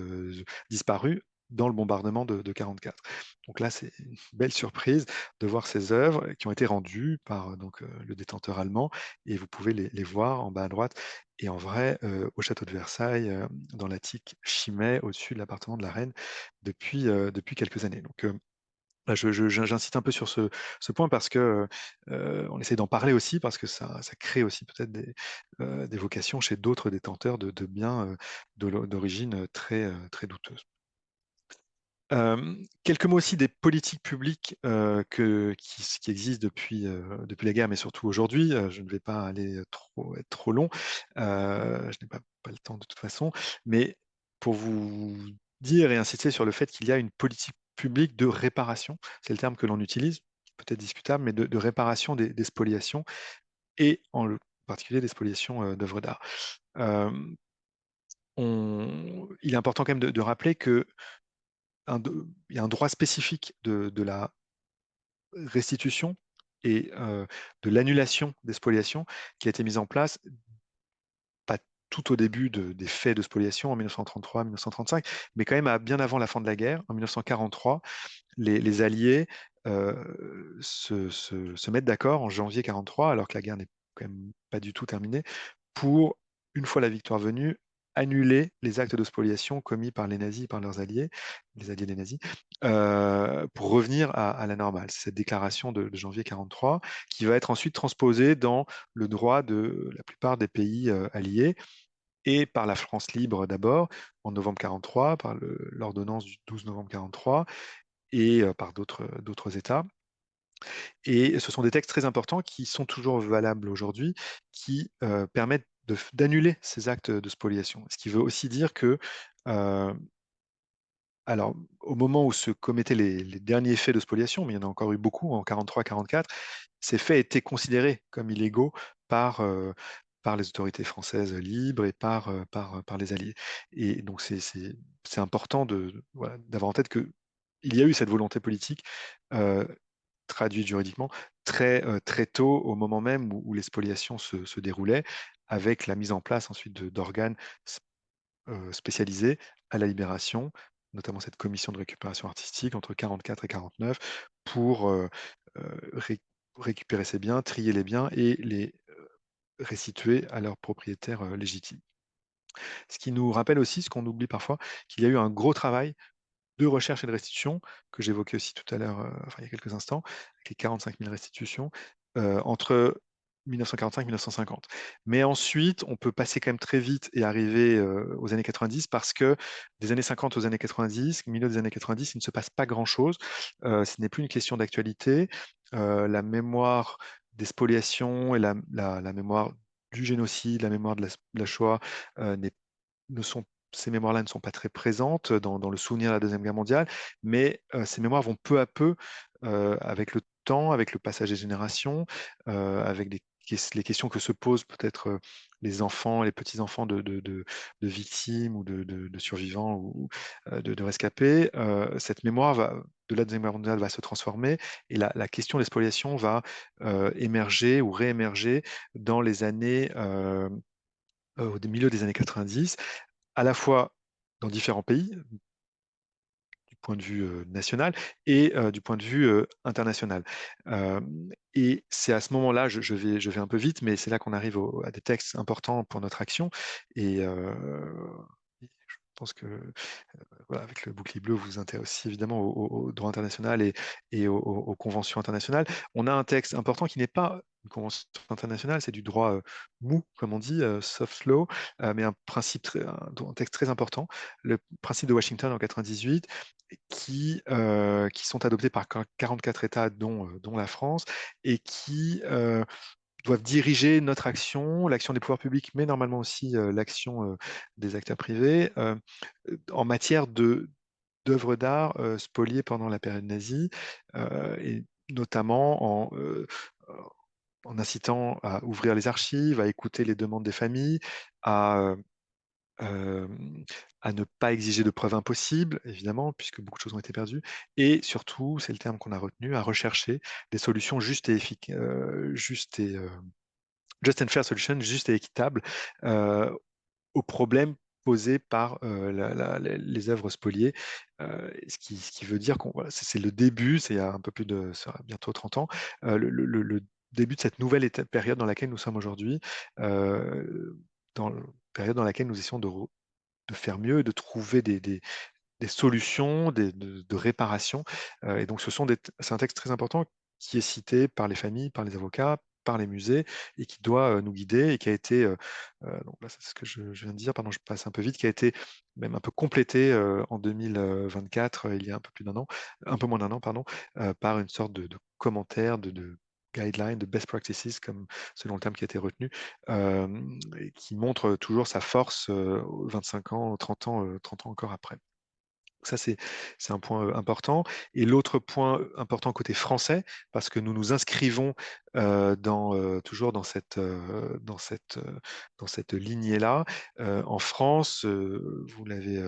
B: disparues dans le bombardement de 44. Donc là, c'est une belle surprise de voir ces œuvres qui ont été rendues par le détenteur allemand, et vous pouvez les voir en bas à droite. Et en vrai, au château de Versailles, dans l'attique Chimay, au-dessus de l'appartement de la reine, depuis quelques années. Donc, là, j'insiste un peu sur ce point parce que on essaie d'en parler aussi, parce que ça crée aussi peut-être des vocations chez d'autres détenteurs de biens d'origine très douteuse. Quelques mots aussi des politiques publiques qui existent depuis la guerre, mais surtout aujourd'hui. Je ne vais pas être trop long. Je n'ai pas le temps de toute façon. Mais pour vous dire et insister sur le fait qu'il y a une politique publique de réparation, c'est le terme que l'on utilise, peut-être discutable, mais de réparation des spoliations, et particulier des spoliations d'œuvres d'art. Euh, il est important quand même de rappeler que il y a un droit spécifique de la restitution et de l'annulation des spoliations qui a été mis en place, pas tout au début des faits de spoliation en 1933-1935, mais quand même bien avant la fin de la guerre, en 1943. Les Alliés se mettent d'accord en janvier 43, alors que la guerre n'est quand même pas du tout terminée, pour, une fois la victoire venue, annuler les actes de spoliation commis par les nazis et par leurs alliés, les alliés des nazis, pour revenir à la normale. C'est cette déclaration de janvier 43 qui va être ensuite transposée dans le droit de la plupart des pays alliés, et par la France libre d'abord, en novembre 43, par l'ordonnance du 12 novembre 43, et par d'autres États. Et ce sont des textes très importants qui sont toujours valables aujourd'hui, qui permettent d'annuler ces actes de spoliation. Ce qui veut aussi dire que, euh, alors, au moment où se commettaient les derniers faits de spoliation, mais il y en a encore eu beaucoup en 43-44, ces faits étaient considérés comme illégaux par les autorités françaises libres et par les Alliés. Et donc, c'est important voilà, d'avoir en tête qu'il y a eu cette volonté politique euh, traduite juridiquement très tôt, au moment même où les spoliations se déroulaient, avec la mise en place ensuite d'organes spécialisés à la libération, notamment cette commission de récupération artistique entre 44 et 49, pour récupérer ces biens, trier les biens et les restituer à leurs propriétaires légitimes. Ce qui nous rappelle aussi, ce qu'on oublie parfois, qu'il y a eu un gros travail de recherche et de restitution, que j'évoquais aussi tout à l'heure, enfin, il y a quelques instants, avec les 45 000 restitutions, entre 1945 et 1950. Mais ensuite, on peut passer quand même très vite et arriver aux années 90, parce que des années 50 aux années 90, milieu des années 90, il ne se passe pas grand-chose. Ce n'est plus une question d'actualité. La mémoire des spoliations et la mémoire du génocide, la mémoire de la Shoah ne sont, ces mémoires-là ne sont pas très présentes dans le souvenir de la Deuxième Guerre mondiale, mais ces mémoires vont peu à peu, avec le temps, avec le passage des générations, avec les questions que se posent peut-être les enfants, les petits-enfants de victimes ou de survivants ou de rescapés, cette mémoire de la Deuxième Guerre mondiale va se transformer et la question des spoliations va émerger ou réémerger dans les années, au milieu des années 90, à la fois dans différents pays, du point de vue national et du point de vue international. Euh, et c'est à ce moment-là, je vais un peu vite, mais c'est là qu'on arrive à des textes importants pour notre action. Et je pense que voilà, avec le bouclier bleu, vous vous intéressez évidemment au droit international et aux conventions internationales. On a un texte important qui n'est pas une convention internationale, c'est du droit mou, comme on dit, soft law, mais un texte très important, le principe de Washington en 98, qui sont adoptés par 44 États, dont la France, et qui doivent diriger notre action, l'action des pouvoirs publics, mais normalement aussi l'action des acteurs privés en matière d'œuvres d'art spoliées pendant la période nazie, et notamment en incitant à ouvrir les archives, à écouter les demandes des familles, à, euh, à ne pas exiger de preuves impossibles, évidemment, puisque beaucoup de choses ont été perdues, et surtout, c'est le terme qu'on a retenu, à rechercher des solutions justes et efficaces, just and fair solution, juste et équitable, euh, aux problèmes posés par les œuvres spoliées, ce qui veut dire qu'on voilà, c'est le début, c'est il y a un peu plus de ça, bientôt 30 ans, le début de cette nouvelle période dans laquelle nous sommes aujourd'hui, dans la période dans laquelle nous essayons de faire mieux, de trouver des solutions, de réparation. Et donc, c'est un texte très important qui est cité par les familles, par les avocats, par les musées, et qui doit nous guider, et qui a été, donc là, c'est ce que je viens de dire, pardon, je passe un peu vite, qui a été même un peu complété en 2024, il y a un peu plus d'un an, un peu moins d'un an, pardon, par une sorte de commentaire, de guideline, de best practices, comme selon le terme qui a été retenu, et qui montre toujours sa force 25 ans, 30 ans encore après. Ça, c'est un point important. Et l'autre point important côté français, parce que nous nous inscrivons toujours dans cette lignée-là. En France, vous l'avez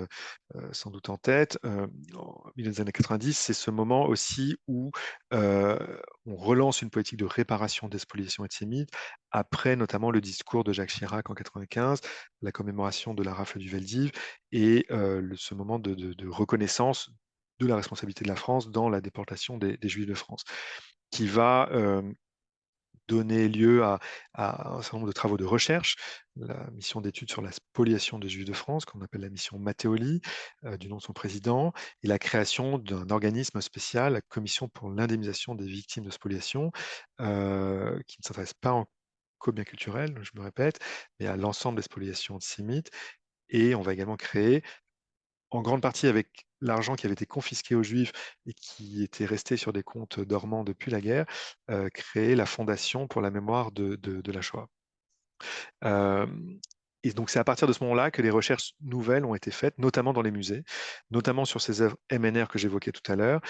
B: sans doute en tête, en milieu des années 90, c'est ce moment aussi où euh, on relance une politique de réparation des spoliations antisémites, après notamment le discours de Jacques Chirac en 95, la commémoration de la rafle du Veldiv, et ce moment de reconnaissance de la responsabilité de la France dans la déportation des Juifs de France, qui va donner lieu à un certain nombre de travaux de recherche, la mission d'étude sur la spoliation des Juifs de France, qu'on appelle la mission Matteoli, du nom de son président, et la création d'un organisme spécial, la Commission pour l'indemnisation des victimes de spoliation, qui ne s'intéresse pas qu'aux biens culturels, je me répète, mais à l'ensemble des spoliations antisémites. Et on va également créer, en grande partie avec l'argent qui avait été confisqué aux Juifs et qui était resté sur des comptes dormants depuis la guerre, créer la Fondation pour la mémoire de la Shoah. Euh, et donc c'est à partir de ce moment-là que les recherches nouvelles ont été faites, notamment dans les musées, notamment sur ces œuvres MNR que j'évoquais tout à l'heure,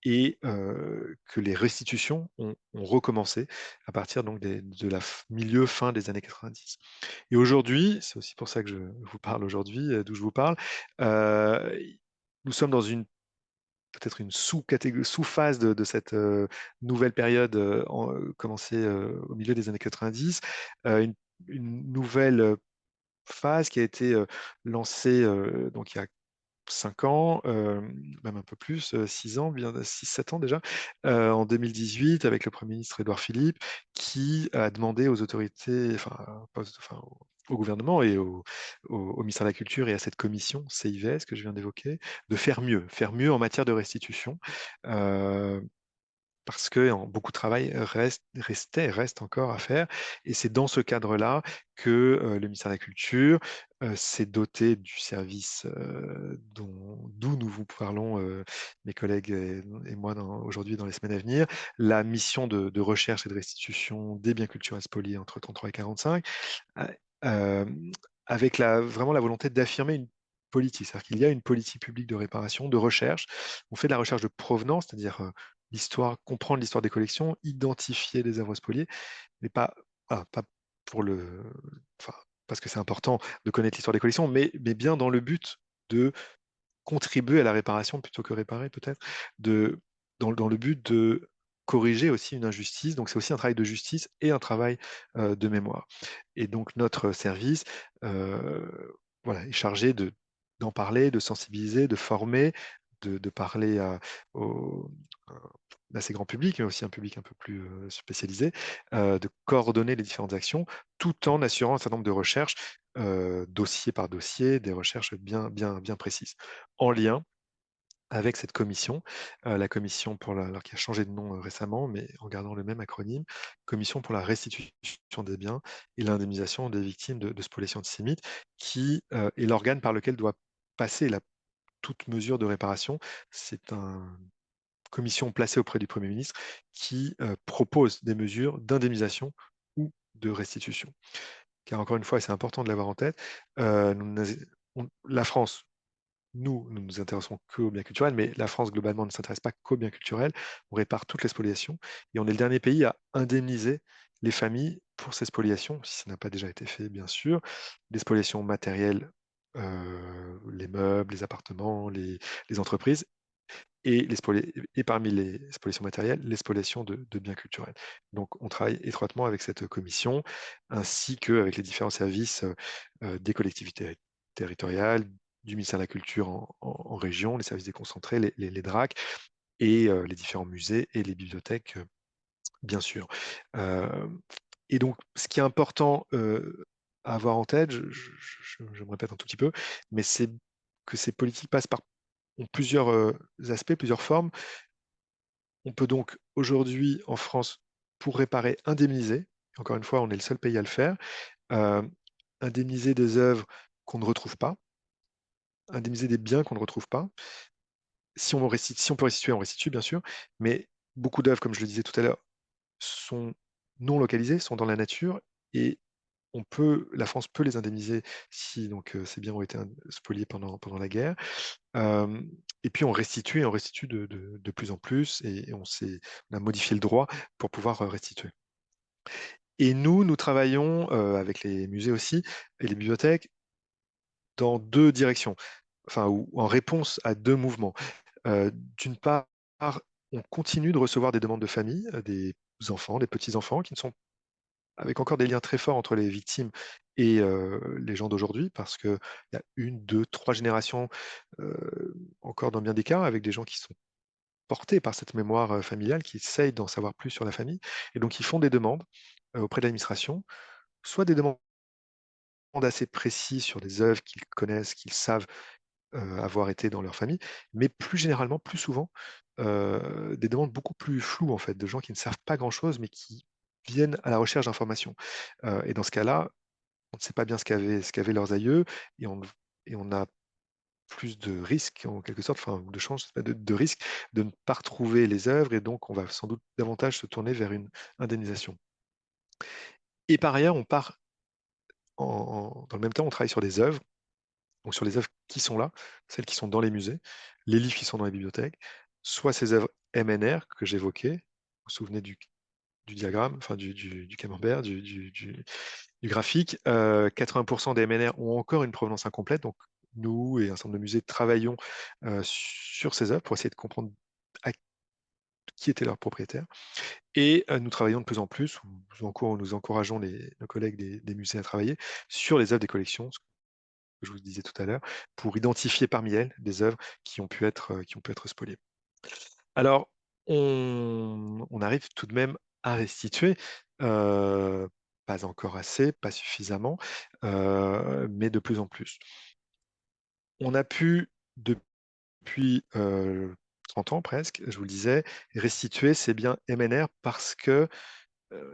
B: et que les restitutions ont recommencé à partir donc de la milieu fin des années 90. Et aujourd'hui, c'est aussi pour ça que je vous parle aujourd'hui, d'où je vous parle, euh, nous sommes dans peut-être une sous-phase de cette nouvelle période commencée au milieu des années 90, euh, une, une nouvelle phase qui a été lancée donc il y a 5 ans, même un peu plus, 6 ans, bien 6-7 ans déjà, en 2018, avec le Premier ministre Édouard Philippe, qui a demandé aux autorités, au gouvernement et au ministère de la Culture et à cette commission CIVS que je viens d'évoquer, de faire mieux en matière de restitution. Euh, Parce que beaucoup de travail reste encore à faire. Et c'est dans ce cadre-là que le ministère de la Culture s'est doté du service d'où nous vous parlons, mes collègues et moi aujourd'hui dans les semaines à venir, la mission de recherche et de restitution des biens culturels spoliés entre 33 et 45, a- euh, avec vraiment la volonté d'affirmer une politique. C'est-à-dire qu'il y a une politique publique de réparation, de recherche. On fait de la recherche de provenance, c'est-à-dire l'histoire, comprendre l'histoire des collections, identifier les œuvres spoliées, mais pas pour enfin, parce que c'est important de connaître l'histoire des collections, mais bien dans le but de contribuer à la réparation plutôt que réparer peut-être, dans le but de corriger aussi une injustice. Donc c'est aussi un travail de justice et un travail de mémoire. Et donc notre service euh, voilà, est chargé d'en parler, de sensibiliser, de former, de parler au, assez grand public, mais aussi un public un peu plus spécialisé, de coordonner les différentes actions, tout en assurant un certain nombre de recherches, dossier par dossier, des recherches bien précises, en lien avec cette commission, la commission alors qui a changé de nom récemment, mais en gardant le même acronyme, commission pour la restitution des biens et l'indemnisation des victimes de spoliations antisémites, qui est l'organe par lequel doit passer toute mesure de réparation. C'est une commission placée auprès du Premier ministre qui propose des mesures d'indemnisation ou de restitution. Car encore une fois, c'est important de l'avoir en tête, la France, nous nous intéressons qu'aux biens culturels, mais la France, globalement, ne s'intéresse pas qu'aux biens culturels. On répare toutes les spoliations et on est le dernier pays à indemniser les familles pour ces spoliations, si ça n'a pas déjà été fait, bien sûr. Les spoliations matérielles, les meubles, les appartements, les entreprises, et parmi les spoliations matérielles, les spoliations de biens culturels. Donc, on travaille étroitement avec cette commission, ainsi qu'avec les différents services des collectivités territoriales, du ministère de la Culture en région, les services déconcentrés, les DRAC, et les différents musées et les bibliothèques, bien sûr. Euh, et donc, ce qui est important à avoir en tête, je me répète un tout petit peu, mais c'est que ces politiques ont plusieurs aspects, plusieurs formes. On peut donc aujourd'hui en France, pour réparer, indemniser, encore une fois, on est le seul pays à le faire, euh, indemniser des œuvres qu'on ne retrouve pas, indemniser des biens qu'on ne retrouve pas. Si on peut restituer, on restitue, bien sûr, mais beaucoup d'œuvres, comme je le disais tout à l'heure, sont non localisées, sont dans la nature, et la France peut les indemniser si donc, ces biens ont été spoliés pendant la guerre. Euh, et puis on restitue de plus en plus, et on a modifié le droit pour pouvoir restituer. Et nous travaillons avec les musées aussi et les bibliothèques dans deux directions, enfin, ou en réponse à deux mouvements. D'une part, on continue de recevoir des demandes de famille, des enfants, des petits-enfants qui ne sont avec encore des liens très forts entre les victimes et les gens d'aujourd'hui, parce qu'il y a une, deux, trois générations encore dans bien des cas, avec des gens qui sont portés par cette mémoire familiale, qui essayent d'en savoir plus sur la famille, et donc ils font des demandes auprès de l'administration, soit des demandes assez précises sur des œuvres qu'ils connaissent, qu'ils savent avoir été dans leur famille, mais plus généralement, plus souvent, des demandes beaucoup plus floues, en fait, de gens qui ne savent pas grand-chose, mais qui viennent à la recherche d'informations. Et dans ce cas-là, on ne sait pas bien ce qu'avaient leurs aïeux, et on a plus de risques, en quelque sorte, enfin, de chances, de risques de ne pas retrouver les œuvres, et donc on va sans doute davantage se tourner vers une indemnisation. Et par ailleurs, on part dans le même temps, on travaille sur des œuvres, donc sur les œuvres qui sont là, celles qui sont dans les musées, les livres qui sont dans les bibliothèques, soit ces œuvres MNR que j'évoquais, vous vous souvenez du diagramme, enfin du camembert, du graphique. 80% des MNR ont encore une provenance incomplète, donc nous et un certain nombre de musées travaillons sur ces œuvres pour essayer de comprendre à qui étaient leurs propriétaires. Et nous travaillons de plus en plus, nous encourageons nos collègues des musées à travailler sur les œuvres des collections, ce que je vous disais tout à l'heure, pour identifier parmi elles des œuvres qui ont pu être spoliées. Alors, on arrive tout de même à restituer, euh, pas encore assez, pas suffisamment, mais de plus en plus. On a pu, depuis 30 ans presque, je vous le disais, restituer ces biens MNR parce que,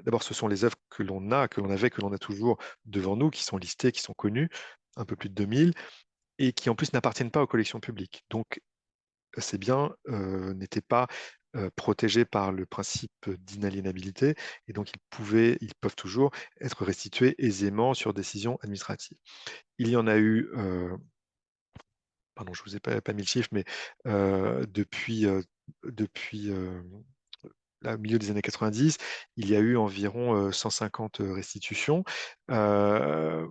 B: d'abord, ce sont les œuvres que l'on avait, que l'on a toujours devant nous, qui sont listées, qui sont connues, un peu plus de 2000, et qui en plus n'appartiennent pas aux collections publiques. Donc ces biens n'étaient pas protégés par le principe d'inaliénabilité, et donc ils peuvent toujours être restitués aisément sur décision administrative. Il y en a eu, pardon, je ne vous ai pas mis le chiffre, mais depuis là, au milieu des années 90, il y a eu environ 150 restitutions. Voilà,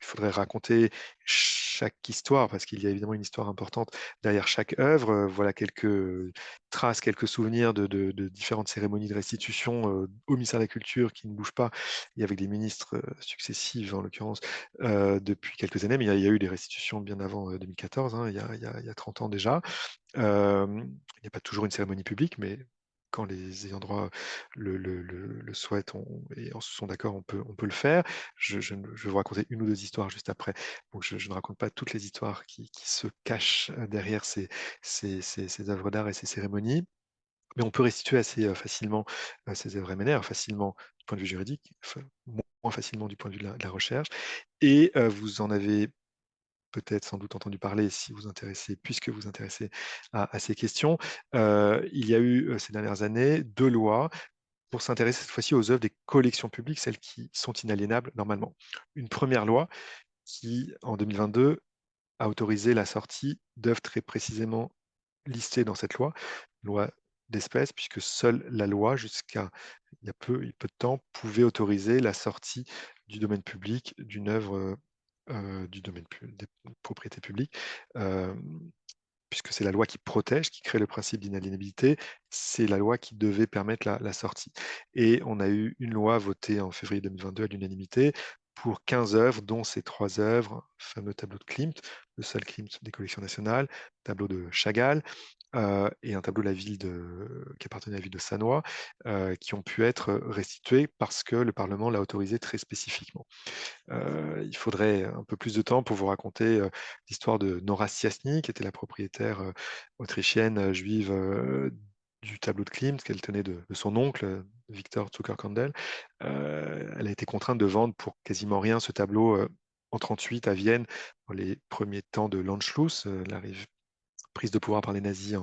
B: il faudrait raconter chaque histoire, parce qu'il y a évidemment une histoire importante derrière chaque œuvre. Voilà quelques traces, quelques souvenirs de différentes cérémonies de restitution au ministère de la Culture qui ne bougent pas, et avec des ministres successifs, en l'occurrence, depuis quelques années. Mais il y a eu des restitutions bien avant 2014, hein, il y a 30 ans déjà. Il n'y a pas toujours une cérémonie publique, mais quand les ayants droit le souhaitent et sont d'accord, on peut le faire. Je vais vous raconter une ou deux histoires juste après. Donc, je ne raconte pas toutes les histoires qui se cachent derrière ces œuvres d'art et ces cérémonies, mais on peut restituer assez facilement ces œuvres MNR, facilement du point de vue juridique, moins facilement du point de vue de la recherche. Et vous en avez peut-être sans doute entendu parler si vous intéressez, puisque vous intéressez à ces questions. Il y a eu ces dernières années 2 lois pour s'intéresser cette fois-ci aux œuvres des collections publiques, celles qui sont inaliénables normalement. Une première loi qui, en 2022, a autorisé la sortie d'œuvres très précisément listées dans cette loi d'espèces, puisque seule la loi, jusqu'à il y a peu de temps, pouvait autoriser la sortie du domaine public d'une œuvre du domaine des propriétés publiques, euh, puisque c'est la loi qui protège, qui crée le principe d'inaliénabilité, c'est la loi qui devait permettre la sortie. Et on a eu une loi votée en février 2022 à l'unanimité pour 15 œuvres, dont ces 3 œuvres, fameux tableau de Klimt, le seul Klimt des collections nationales, tableau de Chagall, et un tableau de qui appartenait à la ville de Sannois, qui ont pu être restitués parce que le Parlement l'a autorisé très spécifiquement. Il faudrait un peu plus de temps pour vous raconter l'histoire de Nora Stiasny, qui était la propriétaire autrichienne juive du tableau de Klimt qu'elle tenait de son oncle, Victor Zuckerkandel. Elle a été contrainte de vendre pour quasiment rien ce tableau en 1938 à Vienne, dans les premiers temps de l'Anschluss, prise de pouvoir par les nazis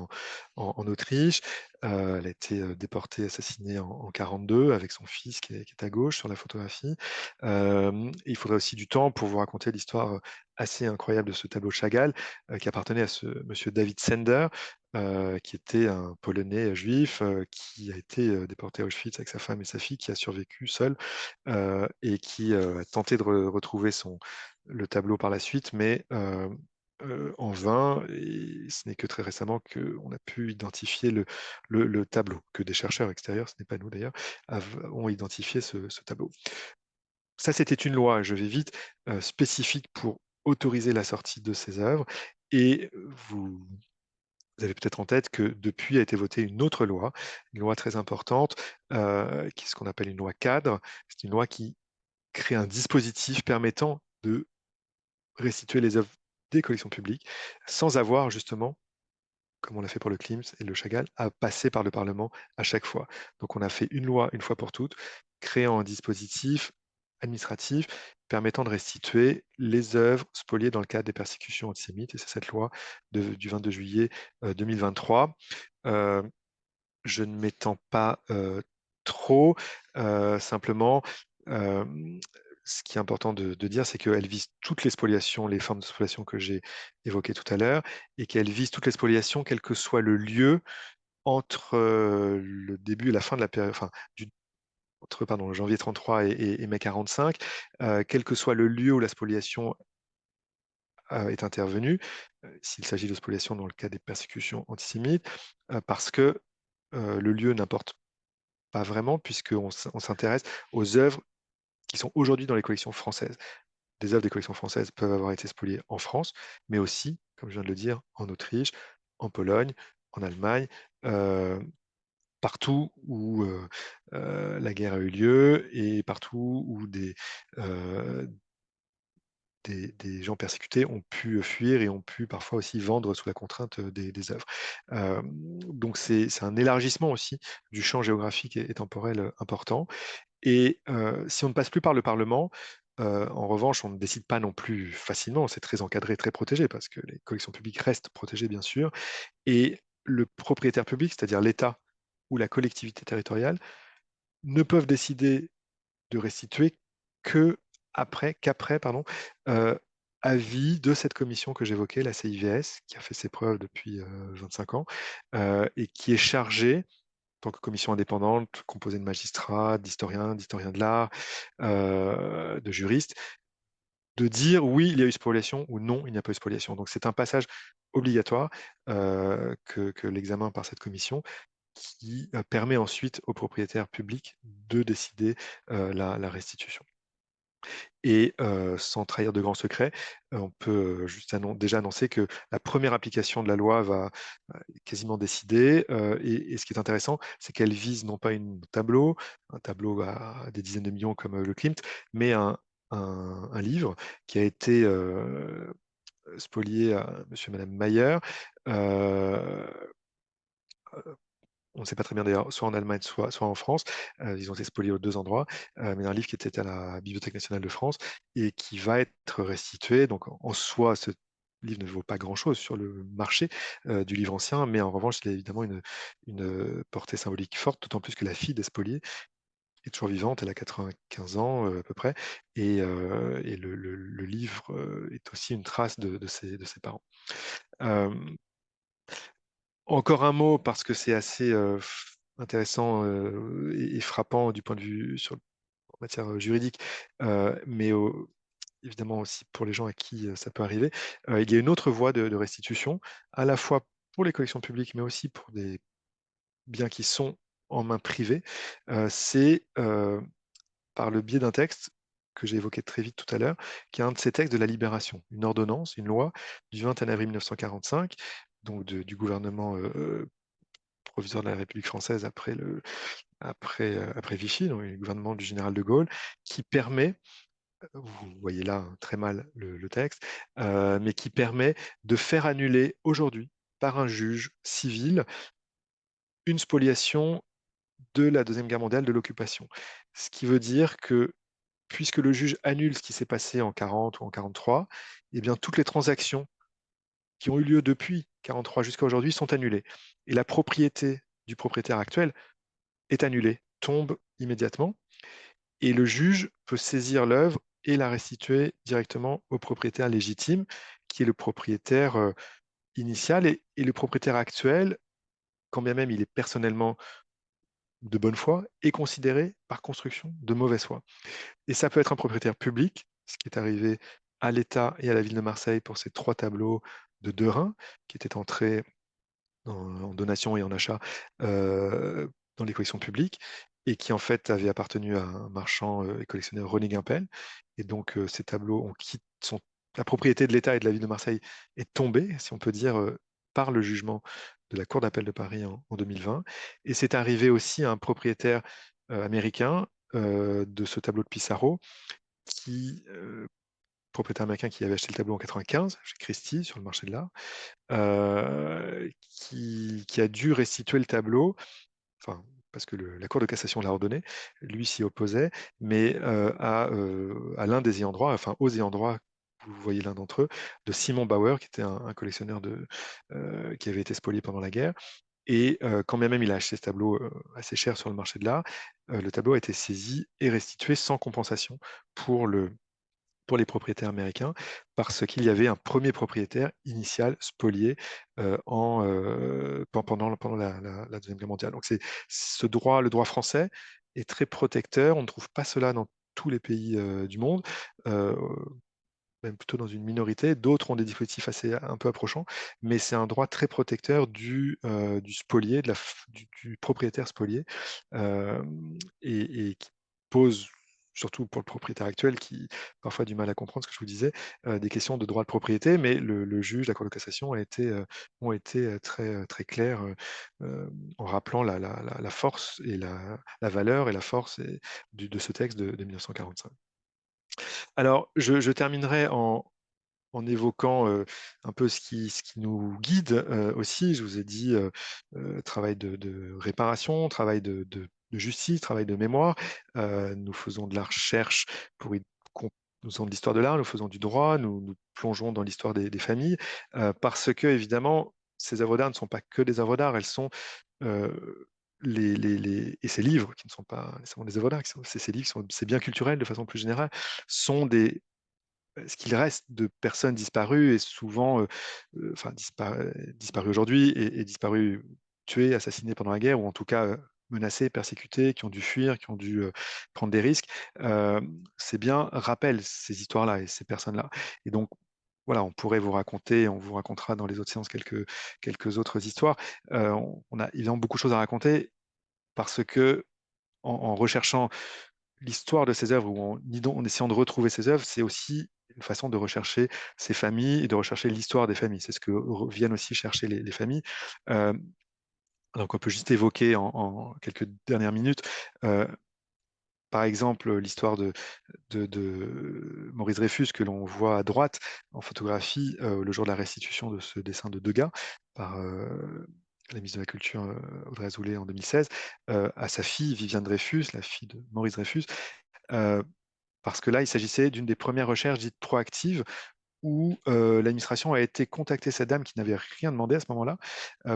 B: en Autriche. Elle a été déportée, assassinée en 1942 avec son fils qui est à gauche sur la photographie. Il faudrait aussi du temps pour vous raconter l'histoire assez incroyable de ce tableau de Chagall qui appartenait à ce monsieur David Sender, qui était un Polonais juif qui a été déporté à Auschwitz avec sa femme et sa fille, qui a survécu seul et qui a tenté de retrouver le tableau par la suite, mais en vain, et ce n'est que très récemment qu'on a pu identifier le tableau, que des chercheurs extérieurs, ce n'est pas nous d'ailleurs, ont identifié ce tableau. Ça, c'était une loi, je vais vite, spécifique pour autoriser la sortie de ces œuvres, et vous avez peut-être en tête que depuis a été votée une autre loi, une loi très importante, qui est ce qu'on appelle une loi cadre. C'est une loi qui crée un dispositif permettant de restituer les œuvres des collections publiques sans avoir justement, comme on l'a fait pour le Klimt et le Chagall, à passer par le Parlement à chaque fois. Donc on a fait une loi une fois pour toutes, créant un dispositif administratif permettant de restituer les œuvres spoliées dans le cadre des persécutions antisémites. Et c'est cette loi du 22 juillet 2023. Euh, je ne m'étends pas trop, simplement, euh, ce qui est important de dire, c'est qu'elle vise toutes les spoliations, les formes de spoliation que j'ai évoquées tout à l'heure, et qu'elle vise toutes les spoliations, quel que soit le lieu entre le début et la fin de la période, enfin, entre janvier 33 et mai 45, quel que soit le lieu où la spoliation est intervenue, s'il s'agit de spoliation dans le cas des persécutions antisémites, parce que le lieu n'importe pas vraiment, puisqu'on s'intéresse aux œuvres qui sont aujourd'hui dans les collections françaises. Des œuvres des collections françaises peuvent avoir été spoliées en France, mais aussi, comme je viens de le dire, en Autriche, en Pologne, en Allemagne, euh, partout où la guerre a eu lieu et partout où euh, des gens persécutés ont pu fuir et ont pu parfois aussi vendre sous la contrainte des œuvres. Donc c'est un élargissement aussi du champ géographique et temporel important. Et si on ne passe plus par le Parlement, En revanche, on ne décide pas non plus facilement, c'est très encadré, très protégé, parce que les collections publiques restent protégées, bien sûr, et le propriétaire public, c'est-à-dire l'État ou la collectivité territoriale, ne peuvent décider de restituer qu'après, pardon, avis de cette commission que j'évoquais, la CIVS, qui a fait ses preuves depuis 25 ans, et qui est chargée, en tant que commission indépendante, composée de magistrats, d'historiens de l'art, de juristes, de dire oui, il y a eu spoliation ou non, il n'y a pas eu spoliation. Donc c'est un passage obligatoire que l'examen par cette commission qui permet ensuite aux propriétaires publics de décider la restitution. Et sans trahir de grands secrets, on peut juste déjà annoncer que la première application de la loi va quasiment décider. Et ce qui est intéressant, c'est qu'elle vise non pas un tableau à des dizaines de millions comme le Klimt, mais un livre qui a été spolié à monsieur et madame Mayer. euh, on ne sait pas très bien d'ailleurs, soit en Allemagne, soit en France. Ils ont été spoliés aux deux endroits, mais un livre qui était à la Bibliothèque nationale de France et qui va être restitué. Donc en soi, ce livre ne vaut pas grand-chose sur le marché du livre ancien, mais en revanche, il a évidemment une portée symbolique forte, d'autant plus que la fille des spoliés est toujours vivante, elle a 95 ans à peu près, et le livre est aussi une trace de ses parents. Euh, Encore un mot, parce que c'est assez intéressant et frappant du point de vue en matière juridique, mais évidemment aussi pour les gens à qui ça peut arriver. Il y a une autre voie de restitution, à la fois pour les collections publiques, mais aussi pour des biens qui sont en main privée. C'est par le biais d'un texte que j'ai évoqué très vite tout à l'heure, qui est un de ces textes de la Libération, une ordonnance, une loi du 21 avril 1945, donc du gouvernement proviseur de la République française après Vichy, donc le gouvernement du général de Gaulle, qui permet, vous voyez là très mal le texte, mais qui permet de faire annuler aujourd'hui par un juge civil une spoliation de la Deuxième Guerre mondiale, de l'occupation. Ce qui veut dire que puisque le juge annule ce qui s'est passé en 40 ou en 43, eh bien toutes les transactions qui ont eu lieu depuis 43 jusqu'à aujourd'hui sont annulées. Et la propriété du propriétaire actuel est annulée, tombe immédiatement, et le juge peut saisir l'œuvre et la restituer directement au propriétaire légitime, qui est le propriétaire initial, et le propriétaire actuel, quand bien même il est personnellement de bonne foi, est considéré par construction de mauvaise foi. Et ça peut être un propriétaire public, ce qui est arrivé à l'État et à la ville de Marseille pour ces 3 tableaux de Derain, qui étaient entrés en donation et en achat dans les collections publiques, et qui en fait avait appartenu à un marchand et collectionneur René Guimpel. Et donc ces tableaux la propriété de l'État et de la ville de Marseille est tombée, si on peut dire, par le jugement de la Cour d'appel de Paris en 2020. Et c'est arrivé aussi à un propriétaire américain de ce tableau de Pissarro, propriétaire américain qui avait acheté le tableau en 95 chez Christie sur le marché de l'art, qui a dû restituer le tableau, enfin, parce que la Cour de cassation l'a ordonné, lui s'y opposait, mais à l'un des ayants droit, enfin aux ayants droit, vous voyez l'un d'entre eux, de Simon Bauer, qui était un collectionneur qui avait été spolié pendant la guerre. Et quand bien même il a acheté ce tableau assez cher sur le marché de l'art, le tableau a été saisi et restitué sans compensation pour pour les propriétaires américains, parce qu'il y avait un premier propriétaire initial spolié pendant la Deuxième Guerre mondiale. Donc le droit français est très protecteur. On ne trouve pas cela dans tous les pays du monde. Euh, Même plutôt dans une minorité. D'autres ont des dispositifs un peu approchants, mais c'est un droit très protecteur du spolié, du propriétaire spolié, euh, et qui pose, surtout pour le propriétaire actuel, qui parfois a du mal à comprendre ce que je vous disais, des questions de droit de propriété, mais le juge, la Cour de cassation ont été très clairs en rappelant la force et la valeur et la force de ce texte de 1945. Alors, je terminerai en évoquant un peu ce qui nous guide aussi. Je vous ai dit travail de réparation, travail de justice, travail de mémoire. Nous faisons de la recherche pour nous faisons de l'histoire de l'art, nous faisons du droit, nous plongeons dans l'histoire des familles, parce que, évidemment, ces œuvres d'art ne sont pas que des œuvres d'art, elles sont et ces livres, qui ne sont pas nécessairement des œuvres d'art, ces livres, ces biens culturels de façon plus générale, sont ce qu'il reste de personnes disparues et souvent enfin, disparues aujourd'hui et disparues, tuées, assassinées pendant la guerre, ou en tout cas menacées, persécutées, qui ont dû fuir, qui ont dû prendre des risques. Euh, Ces biens rappellent ces histoires-là et ces personnes-là. Et donc, voilà, on pourrait vous raconter, on vous racontera dans les autres séances quelques autres histoires. On a évidemment beaucoup de choses à raconter parce que en recherchant l'histoire de ces œuvres ou en essayant de retrouver ces œuvres, c'est aussi une façon de rechercher ces familles et de rechercher l'histoire des familles. C'est ce que viennent aussi chercher les familles. Euh, donc on peut juste évoquer en quelques dernières minutes, euh, par exemple, l'histoire de Maurice Dreyfus que l'on voit à droite en photographie le jour de la restitution de ce dessin de Degas par la ministre de la Culture Audrey Azoulay en 2016, à sa fille Viviane Dreyfus, la fille de Maurice Dreyfus, euh, parce que là, il s'agissait d'une des premières recherches dites proactives où l'administration a été contacter cette dame qui n'avait rien demandé à ce moment-là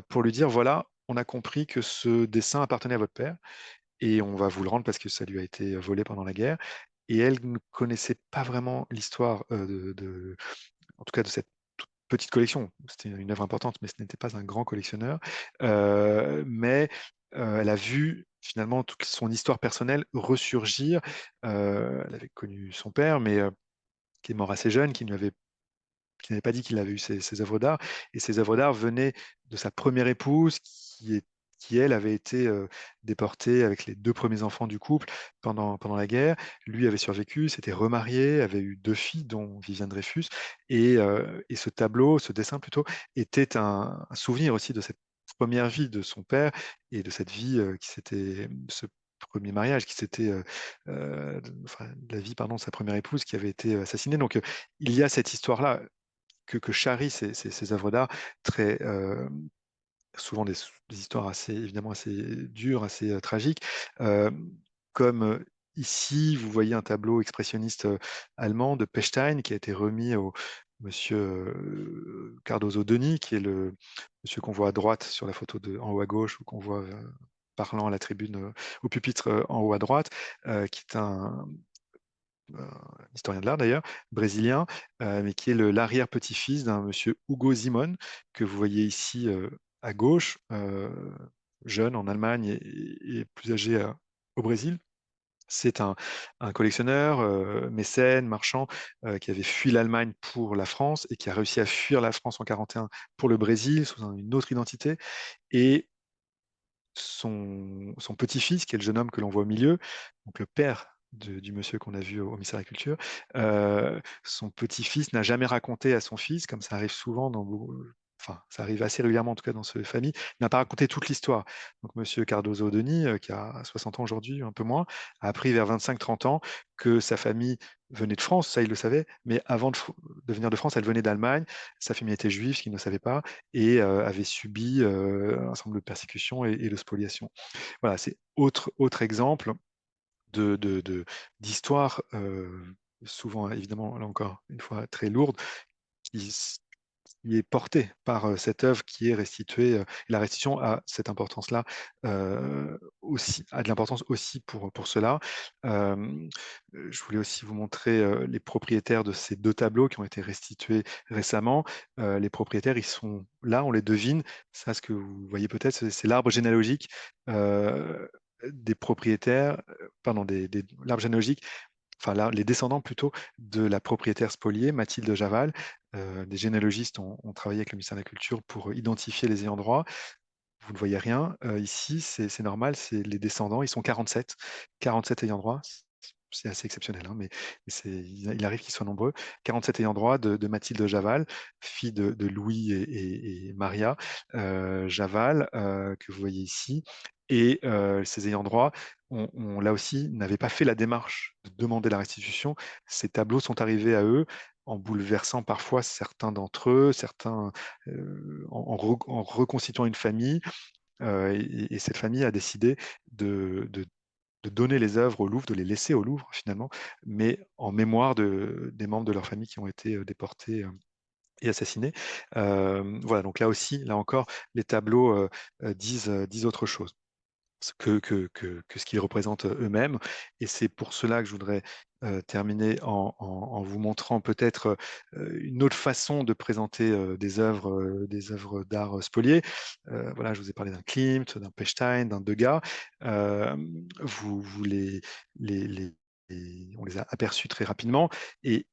B: pour lui dire, voilà, on a compris que ce dessin appartenait à votre père et on va vous le rendre parce que ça lui a été volé pendant la guerre. Et elle ne connaissait pas vraiment l'histoire en tout cas de cette toute petite collection. C'était une œuvre importante, mais ce n'était pas un grand collectionneur. Mais elle a vu finalement toute son histoire personnelle ressurgir. Elle avait connu son père, mais qui est mort assez jeune, qui n'avait pas dit qu'il avait eu ces œuvres d'art. Et ces œuvres d'art venaient de sa première épouse, qui elle, avait été déportée avec les deux premiers enfants du couple pendant la guerre. Lui avait survécu, s'était remarié, avait eu deux filles, dont Viviane Dreyfus. Et ce tableau, ce dessin plutôt, était un souvenir aussi de cette première vie de son père et de cette vie ce premier mariage qui s'était, enfin, la vie, pardon, de sa première épouse qui avait été assassinée. Donc, il y a cette histoire-là que charrient ces œuvres d'art, très souvent des histoires assez, évidemment, assez dures, assez tragiques. Euh, Comme ici, vous voyez un tableau expressionniste allemand de Pechstein qui a été remis au monsieur Cardozo Denis, qui est le monsieur qu'on voit à droite sur la photo en haut à gauche, ou qu'on voit parlant à la tribune au pupitre en haut à droite, qui est historien de l'art d'ailleurs, brésilien, mais qui est l'arrière-petit-fils d'un monsieur Hugo Simon, que vous voyez ici à gauche, jeune en Allemagne et plus âgé au Brésil. C'est un collectionneur, mécène, marchand, qui avait fui l'Allemagne pour la France et qui a réussi à fuir la France en 1941 pour le Brésil sous une autre identité. Et son petit-fils, qui est le jeune homme que l'on voit au milieu, donc le père du monsieur qu'on a vu au ministère de la Culture, son petit-fils n'a jamais raconté à son fils, comme ça arrive souvent enfin, ça arrive assez régulièrement en tout cas dans ces familles, il n'a pas raconté toute l'histoire. Donc monsieur Cardozo Denis, qui a 60 ans aujourd'hui, un peu moins, a appris vers 25-30 ans que sa famille venait de France, ça il le savait, mais avant de venir de France, elle venait d'Allemagne, sa famille était juive, ce qu'il ne savait pas, et avait subi un certain nombre de persécutions et de spoliations. Voilà, c'est autre exemple d'histoire, souvent évidemment, là encore, une fois très lourde, qui, qui est portée par cette œuvre qui est restituée. La restitution a cette importance-là aussi, a de l'importance aussi pour cela. Euh, je voulais aussi vous montrer les propriétaires de ces deux tableaux qui ont été restitués récemment. Les propriétaires, ils sont là, on les devine. Ça, ce que vous voyez peut-être, c'est l'arbre généalogique des propriétaires, pardon, l'arbre généalogique, enfin les descendants plutôt de la propriétaire spoliée, Mathilde Javal. Des généalogistes ont travaillé avec le ministère de la Culture pour identifier les ayants droit. Vous ne voyez rien. Ici, c'est normal, c'est les descendants, ils sont 47, 47 ayants droit. C'est assez exceptionnel, hein, mais il arrive qu'ils soient nombreux. 47 ayants droit de Mathilde Javal, fille de Louis et Maria Javal, que vous voyez ici. Et ces ayants droit, là aussi, n'avaient pas fait la démarche de demander la restitution. Ces tableaux sont arrivés à eux en bouleversant parfois certains d'entre eux, certains en reconstituant une famille, et cette famille a décidé de de donner les œuvres au Louvre, de les laisser au Louvre finalement, mais en mémoire des membres de leur famille qui ont été déportés et assassinés. Voilà, donc là aussi, là encore, les tableaux disent autre chose que ce qu'ils représentent eux-mêmes. Et c'est pour cela que je voudrais terminer en vous montrant peut-être une autre façon de présenter des œuvres d'art spoliées. Voilà, je vous ai parlé d'un Klimt, d'un Pechstein, d'un Degas. Euh, vous on les a aperçus très rapidement. Et,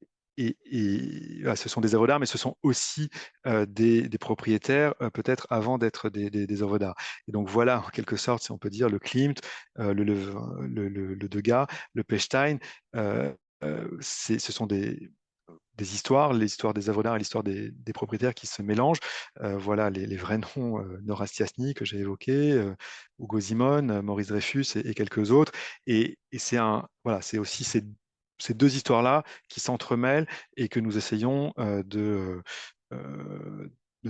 B: voilà, ce sont des œuvres d'art, mais ce sont aussi des propriétaires, peut-être avant d'être des œuvres d'art. Et donc voilà, en quelque sorte, si on peut dire, le Klimt, le Degas, le Pechstein, ce sont des histoires, l'histoire des œuvres d'art et l'histoire des propriétaires qui se mélangent. Voilà les vrais noms, Nora Stiasny que j'ai évoqué, Hugo Simon, Maurice Dreyfus et quelques autres. Et voilà, c'est aussi ces deux histoires-là qui s'entremêlent et que nous essayons de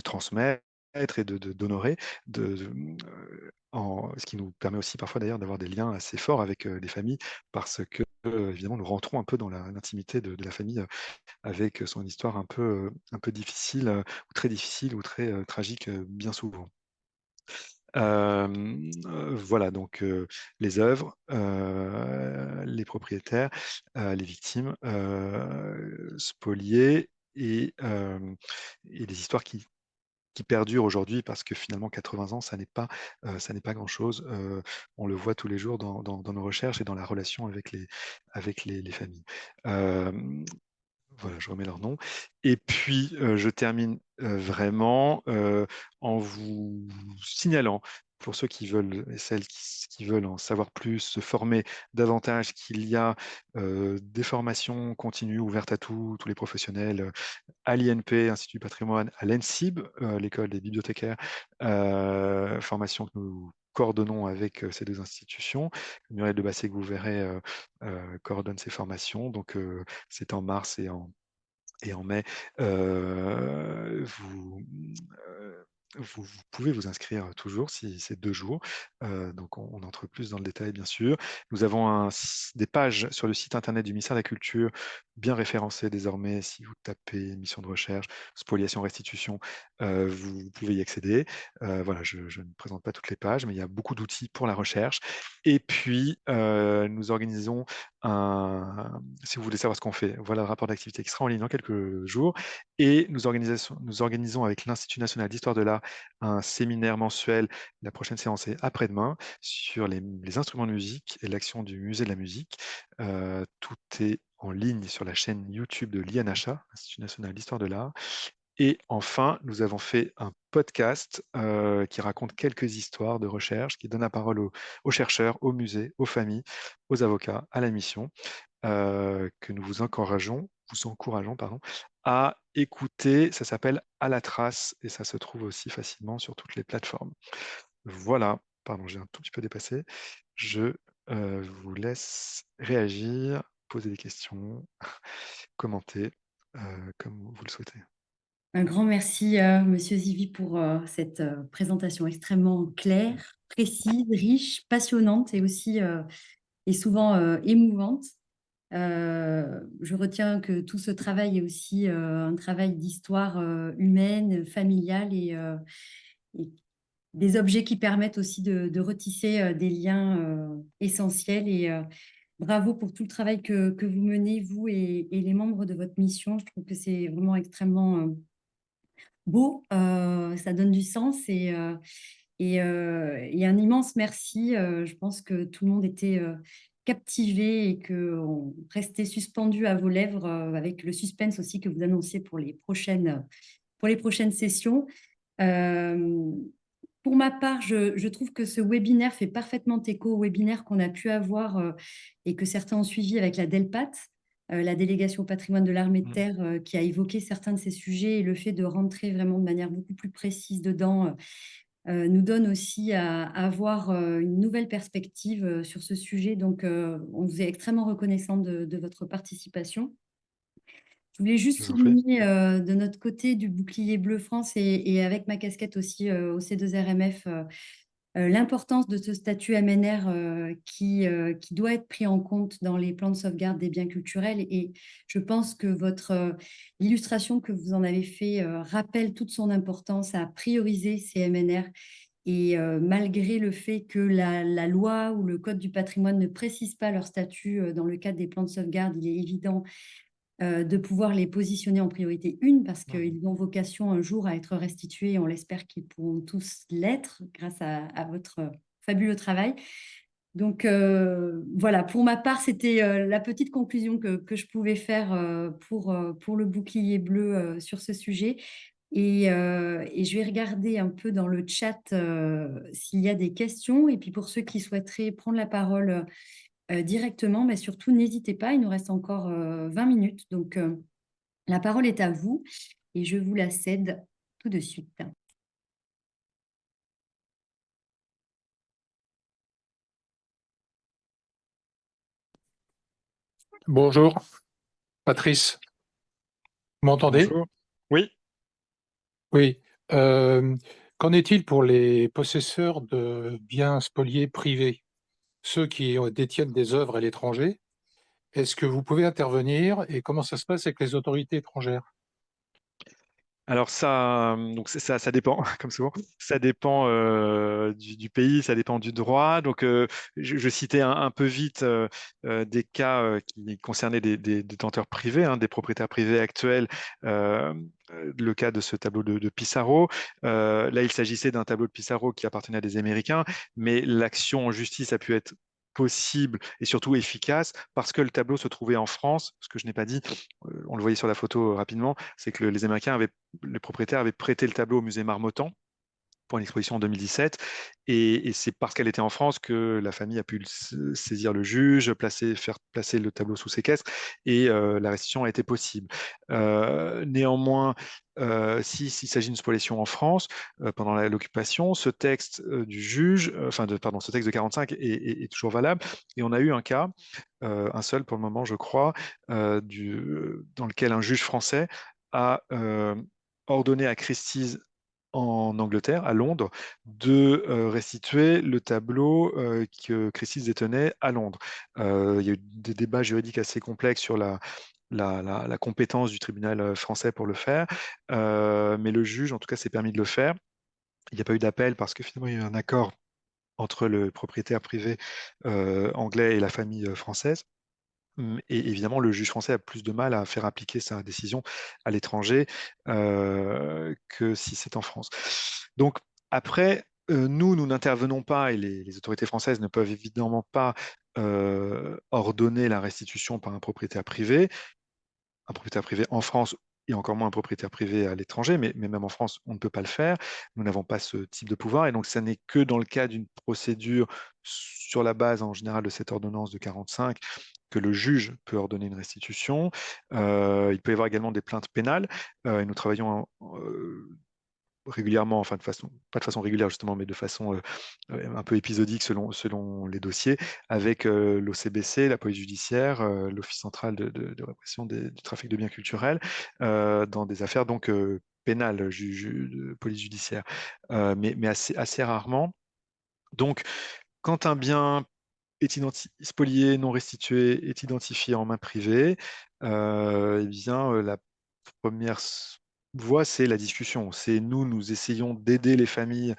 B: transmettre et d'honorer, ce qui nous permet aussi parfois d'ailleurs d'avoir des liens assez forts avec les familles, parce que évidemment nous rentrons un peu dans l'intimité de la famille avec son histoire un peu difficile, ou très difficile, ou très tragique bien souvent. Voilà, donc les œuvres, les propriétaires, les victimes, spoliées et des histoires qui perdurent aujourd'hui parce que finalement 80 ans, ça n'est pas grand-chose. On le voit tous les jours dans nos recherches et dans la relation avec les familles. Euh, voilà, je remets leur nom. Et puis, je termine vraiment en vous signalant, pour ceux qui veulent et celles qui veulent en savoir plus, se former davantage, qu'il y a des formations continues ouvertes à tous les professionnels, à l'INP, Institut du patrimoine, à l'ENSIB, l'école des bibliothécaires, formation que nous coordonnons avec ces deux institutions. Muriel de Bassé, que vous verrez, coordonne ces formations. Donc, c'est en mars et en mai. Vous pouvez vous inscrire toujours si c'est 2 jours. Donc, on entre plus dans le détail, bien sûr. Nous avons des pages sur le site internet du ministère de la Culture, bien référencées désormais. Si vous tapez mission de recherche, spoliation, restitution, vous pouvez y accéder. Voilà, je ne présente pas toutes les pages, mais il y a beaucoup d'outils pour la recherche. Et puis, nous organisons si vous voulez savoir ce qu'on fait, voilà le rapport d'activité qui sera en ligne dans quelques jours. Et nous organisons avec l'Institut national d'histoire de l'art un séminaire mensuel. La prochaine séance est après-demain sur les instruments de musique et l'action du musée de la musique. Tout est en ligne sur la chaîne YouTube de l'INHA, Institut national d'histoire de l'art. Et enfin, nous avons fait un podcast qui raconte quelques histoires de recherche, qui donne la parole aux chercheurs, aux musées, aux familles, aux avocats, à la mission, que nous vous encourageons, pardon, à écouter. Ça s'appelle À la trace et ça se trouve aussi facilement sur toutes les plateformes. Voilà, pardon, j'ai un tout petit peu dépassé. Je vous laisse réagir, poser des questions, commenter comme vous le souhaitez.
A: Un grand merci, Monsieur Zivi, pour cette présentation extrêmement claire, précise, riche, passionnante et aussi et souvent émouvante. Je retiens que tout ce travail est aussi un travail d'histoire humaine, familiale et des objets qui permettent aussi de retisser des liens essentiels. Et bravo pour tout le travail que vous menez, vous et les membres de votre mission. Je trouve que c'est vraiment extrêmement beau, ça donne du sens et un immense merci. Je pense que tout le monde était captivé et qu'on restait suspendu à vos lèvres avec le suspense aussi que vous annonciez pour les prochaines sessions. Euh, pour ma part, je trouve que ce webinaire fait parfaitement écho au webinaire qu'on a pu avoir et que certains ont suivi avec la DELPAT, la délégation au patrimoine de l'armée de terre, qui a évoqué certains de ces sujets et le fait de rentrer vraiment de manière beaucoup plus précise dedans nous donne aussi à avoir une nouvelle perspective sur ce sujet. Donc, on vous est extrêmement reconnaissant de votre participation. Je voulais juste
B: Je vous en prie.
A: souligner de notre côté du bouclier bleu France et avec ma casquette aussi au C2RMF l'importance de ce statut MNR qui doit être pris en compte dans les plans de sauvegarde des biens culturels. Et je pense que l'illustration que vous en avez fait rappelle toute son importance à prioriser ces MNR. Et malgré le fait que la loi ou le Code du patrimoine ne précise pas leur statut dans le cadre des plans de sauvegarde, il est évident de pouvoir les positionner en priorité une parce qu'ils ont vocation un jour à être restitués et on l'espère qu'ils pourront tous l'être grâce à votre fabuleux travail. Donc voilà, pour ma part, c'était la petite conclusion que je pouvais faire pour le bouclier bleu sur ce sujet. Et je vais regarder un peu dans le chat s'il y a des questions. Et puis pour ceux qui souhaiteraient prendre la parole directement, mais surtout n'hésitez pas, il nous reste encore 20 minutes. Donc la parole est à vous et je vous la cède tout de suite.
C: Bonjour, Patrice. Vous m'entendez?
B: Bonjour. Oui.
C: Oui. Euh, Qu'en est-il pour les possesseurs de biens spoliés privés, ceux qui détiennent des œuvres à l'étranger? Est-ce que vous pouvez intervenir et comment ça se passe avec les autorités étrangères?
B: Alors donc ça dépend, comme souvent. Ça dépend du pays, ça dépend du droit. Donc je citais un peu vite des cas qui concernaient des détenteurs privés, hein, des propriétaires privés actuels. euh, le cas de ce tableau de Pissarro. Là, il s'agissait d'un tableau de Pissarro qui appartenait à des Américains, mais l'action en justice a pu être possible et surtout efficace parce que le tableau se trouvait en France. Ce que je n'ai pas dit, on le voyait sur la photo rapidement, c'est que les Américains les propriétaires avaient prêté le tableau au musée Marmottan pour une exposition en 2017. Et c'est parce qu'elle était en France que la famille a pu saisir le juge, faire placer le tableau sous séquestre et la restitution a été possible. Néanmoins, s'il s'agit d'une spoliation en France pendant l'occupation, ce texte du juge, pardon, ce texte de 45 est toujours valable. Et on a eu un cas, un seul pour le moment, je crois, dans lequel un juge français a ordonné à Christie's en Angleterre, à Londres, de restituer le tableau que Christie's détenait à Londres. Il y a eu des débats juridiques assez complexes sur la compétence du tribunal français pour le faire, mais le juge, en tout cas, s'est permis de le faire. Il n'y a pas eu d'appel parce que finalement, il y a eu un accord entre le propriétaire privé anglais et la famille française. Et évidemment, le juge français a plus de mal à faire appliquer sa décision à l'étranger que si c'est en France. Donc, après, nous n'intervenons pas et les autorités françaises ne peuvent évidemment pas ordonner la restitution par un propriétaire privé en France et encore moins un propriétaire privé à l'étranger, mais même en France, on ne peut pas le faire. Nous n'avons pas ce type de pouvoir. Et donc, ça n'est que dans le cas d'une procédure sur la base, en général, de cette ordonnance de 45 que le juge peut ordonner une restitution. Il peut y avoir également des plaintes pénales. Et nous travaillons régulièrement, enfin pas de façon régulière justement, mais de façon un peu épisodique selon les dossiers, avec l'OCBC, la police judiciaire, l'Office central de répression du trafic de biens culturels, dans des affaires donc pénales, de police judiciaire, mais assez rarement. Donc, quand un bien est spolié, non restitué, est identifié en main privée, eh bien, la première voie, c'est la discussion. C'est nous essayons d'aider les familles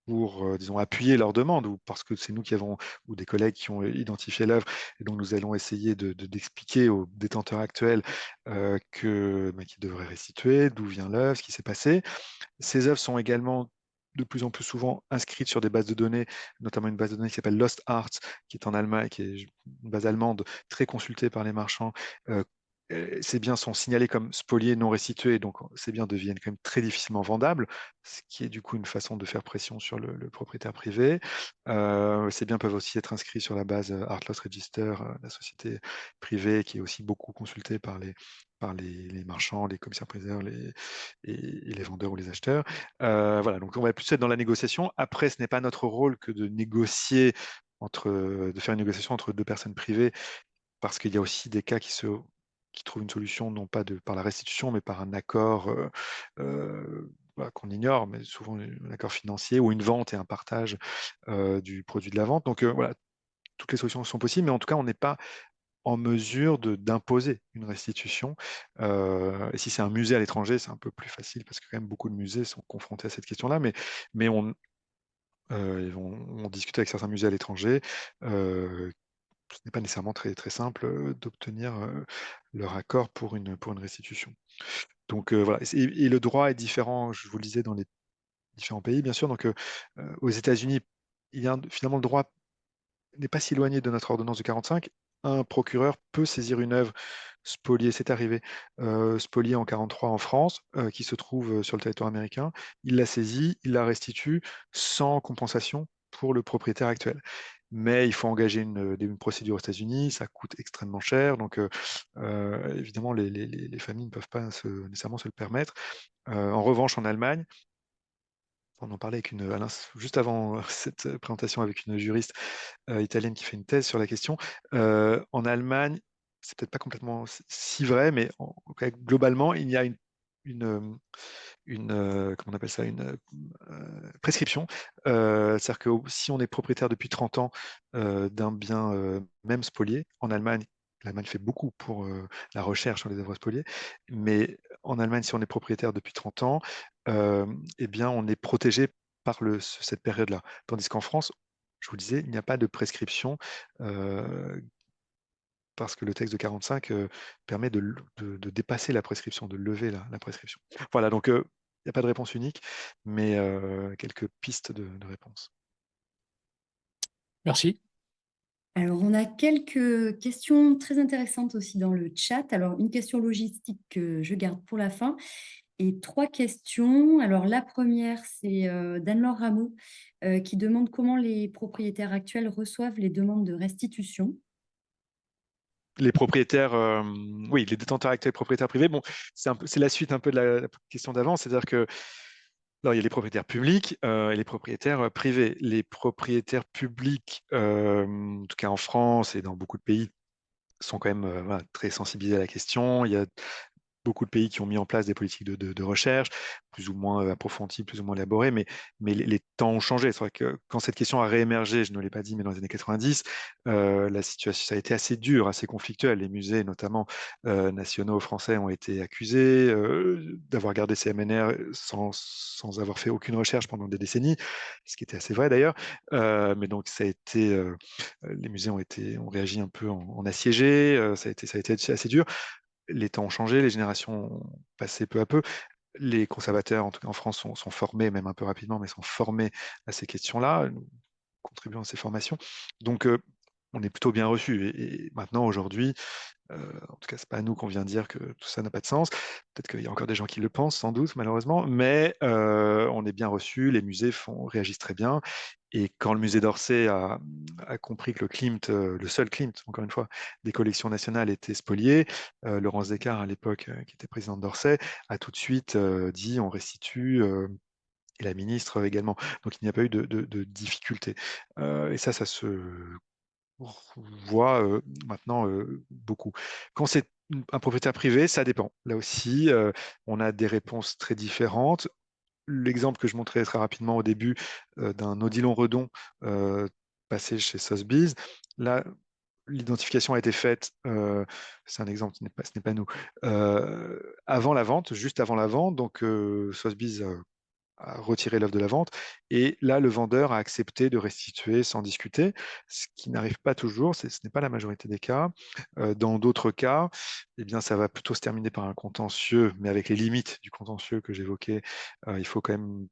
B: pour, disons, appuyer leurs demandes, ou parce que c'est nous qui avons, ou des collègues qui ont identifié l'œuvre, et donc nous allons essayer d'expliquer aux détenteurs actuels qu'ils devraient restituer, d'où vient l'œuvre, ce qui s'est passé. Ces œuvres sont également de plus en plus souvent inscrites sur des bases de données, notamment une base de données qui s'appelle Lost Art, qui est en Allemagne, qui est une base allemande très consultée par les marchands. Ces biens sont signalés comme spoliés, non restitués, donc ces biens deviennent quand même très difficilement vendables, ce qui est du coup une façon de faire pression sur le propriétaire privé. Ces biens peuvent aussi être inscrits sur la base Art Loss Register, la société privée qui est aussi beaucoup consultée par les marchands, les commissaires-priseurs, et les vendeurs ou les acheteurs. Voilà, donc on va plus être dans la négociation. Après, ce n'est pas notre rôle que de négocier de faire une négociation entre deux personnes privées, parce qu'il y a aussi des cas qui trouvent une solution non pas par la restitution, mais par un accord voilà, qu'on ignore, mais souvent un accord financier ou une vente et un partage du produit de la vente. Donc voilà, toutes les solutions sont possibles, mais en tout cas, on n'est pas en mesure d'imposer une restitution. Et si c'est un musée à l'étranger, c'est un peu plus facile parce que quand même beaucoup de musées sont confrontés à cette question-là, mais on discute avec certains musées à l'étranger. Ce n'est pas nécessairement très, très simple d'obtenir leur accord pour une restitution. Donc voilà, et le droit est différent, je vous le disais, dans les différents pays, bien sûr. Donc aux États-Unis, finalement le droit n'est pas si éloigné de notre ordonnance de 45. Un procureur peut saisir une œuvre spoliée, c'est arrivé, spoliée en 43 en France, qui se trouve sur le territoire américain. Il la saisit, il la restitue sans compensation pour le propriétaire actuel. Mais il faut engager une procédure aux États-Unis, ça coûte extrêmement cher, donc évidemment les familles ne peuvent pas nécessairement se le permettre. En revanche, en Allemagne, on en parlait avec juste avant cette présentation avec une juriste italienne qui fait une thèse sur la question. En Allemagne, c'est peut-être pas complètement si vrai, mais globalement, il y a comment on appelle ça, une prescription. C'est-à-dire que si on est propriétaire depuis 30 ans d'un bien même spolié, en Allemagne, l'Allemagne fait beaucoup pour la recherche sur les œuvres spoliées, mais en Allemagne, si on est propriétaire depuis 30 ans, eh bien, on est protégé par cette période-là. Tandis qu'en France, je vous disais, il n'y a pas de prescription parce que le texte de 45 permet de dépasser la prescription, de lever la prescription. Voilà, donc il n'y a pas de réponse unique, mais quelques pistes de réponse.
C: Merci.
A: Alors, on a quelques questions très intéressantes aussi dans le chat. Alors, une question logistique que je garde pour la fin et 3 questions. Alors, la première, c'est d'Anne-Laure Rameau qui demande comment les propriétaires actuels reçoivent les demandes de restitution.
B: Les propriétaires, oui, les détenteurs actuels propriétaires privés, bon, c'est la suite un peu de la question d'avant, c'est-à-dire que alors, il y a les propriétaires publics et les propriétaires privés. Les propriétaires publics, en tout cas en France et dans beaucoup de pays, sont quand même voilà, très sensibilisés à la question. Il y a beaucoup de pays qui ont mis en place des politiques de recherche, plus ou moins approfondies, plus ou moins élaborées, mais les temps ont changé. C'est vrai que quand cette question a réémergé, je ne l'ai pas dit, mais dans les années 90, la situation, ça a été assez dur, assez conflictuel. Les musées, notamment nationaux français, ont été accusés d'avoir gardé ces MNR sans avoir fait aucune recherche pendant des décennies, ce qui était assez vrai d'ailleurs. Mais donc, ça a été, les musées ont réagi un peu en assiégés, ça a été assez dur. Les temps ont changé, les générations ont passé peu à peu. Les conservateurs, en tout cas en France, sont formés, même un peu rapidement, mais sont formés à ces questions-là, nous contribuons à ces formations. Donc, on est plutôt bien reçu. Et maintenant, aujourd'hui, en tout cas, c'est pas à nous qu'on vient dire que tout ça n'a pas de sens. Peut-être qu'il y a encore des gens qui le pensent, sans doute, malheureusement, mais on est bien reçu. Les musées réagissent très bien. Et quand le musée d'Orsay a compris que le seul Klimt, encore une fois, des collections nationales était spolié, Laurence Descartes, à l'époque, qui était présidente d'Orsay, a tout de suite dit on restitue. Et la ministre également. Donc il n'y a pas eu de difficulté. Et ça se voit maintenant beaucoup. Quand c'est un propriétaire privé, ça dépend. Là aussi, on a des réponses très différentes. L'exemple que je montrais très rapidement au début d'un Odilon Redon passé chez Sotheby's, là, l'identification a été faite, c'est un exemple, ce n'est pas nous, avant la vente, juste avant la vente. Donc, Sotheby's a retiré l'œuvre de la vente. Et là, le vendeur a accepté de restituer sans discuter, ce qui n'arrive pas toujours, ce n'est pas la majorité des cas. Dans d'autres cas, eh bien, ça va plutôt se terminer par un contentieux, mais avec les limites du contentieux que j'évoquais. Il faut quand même,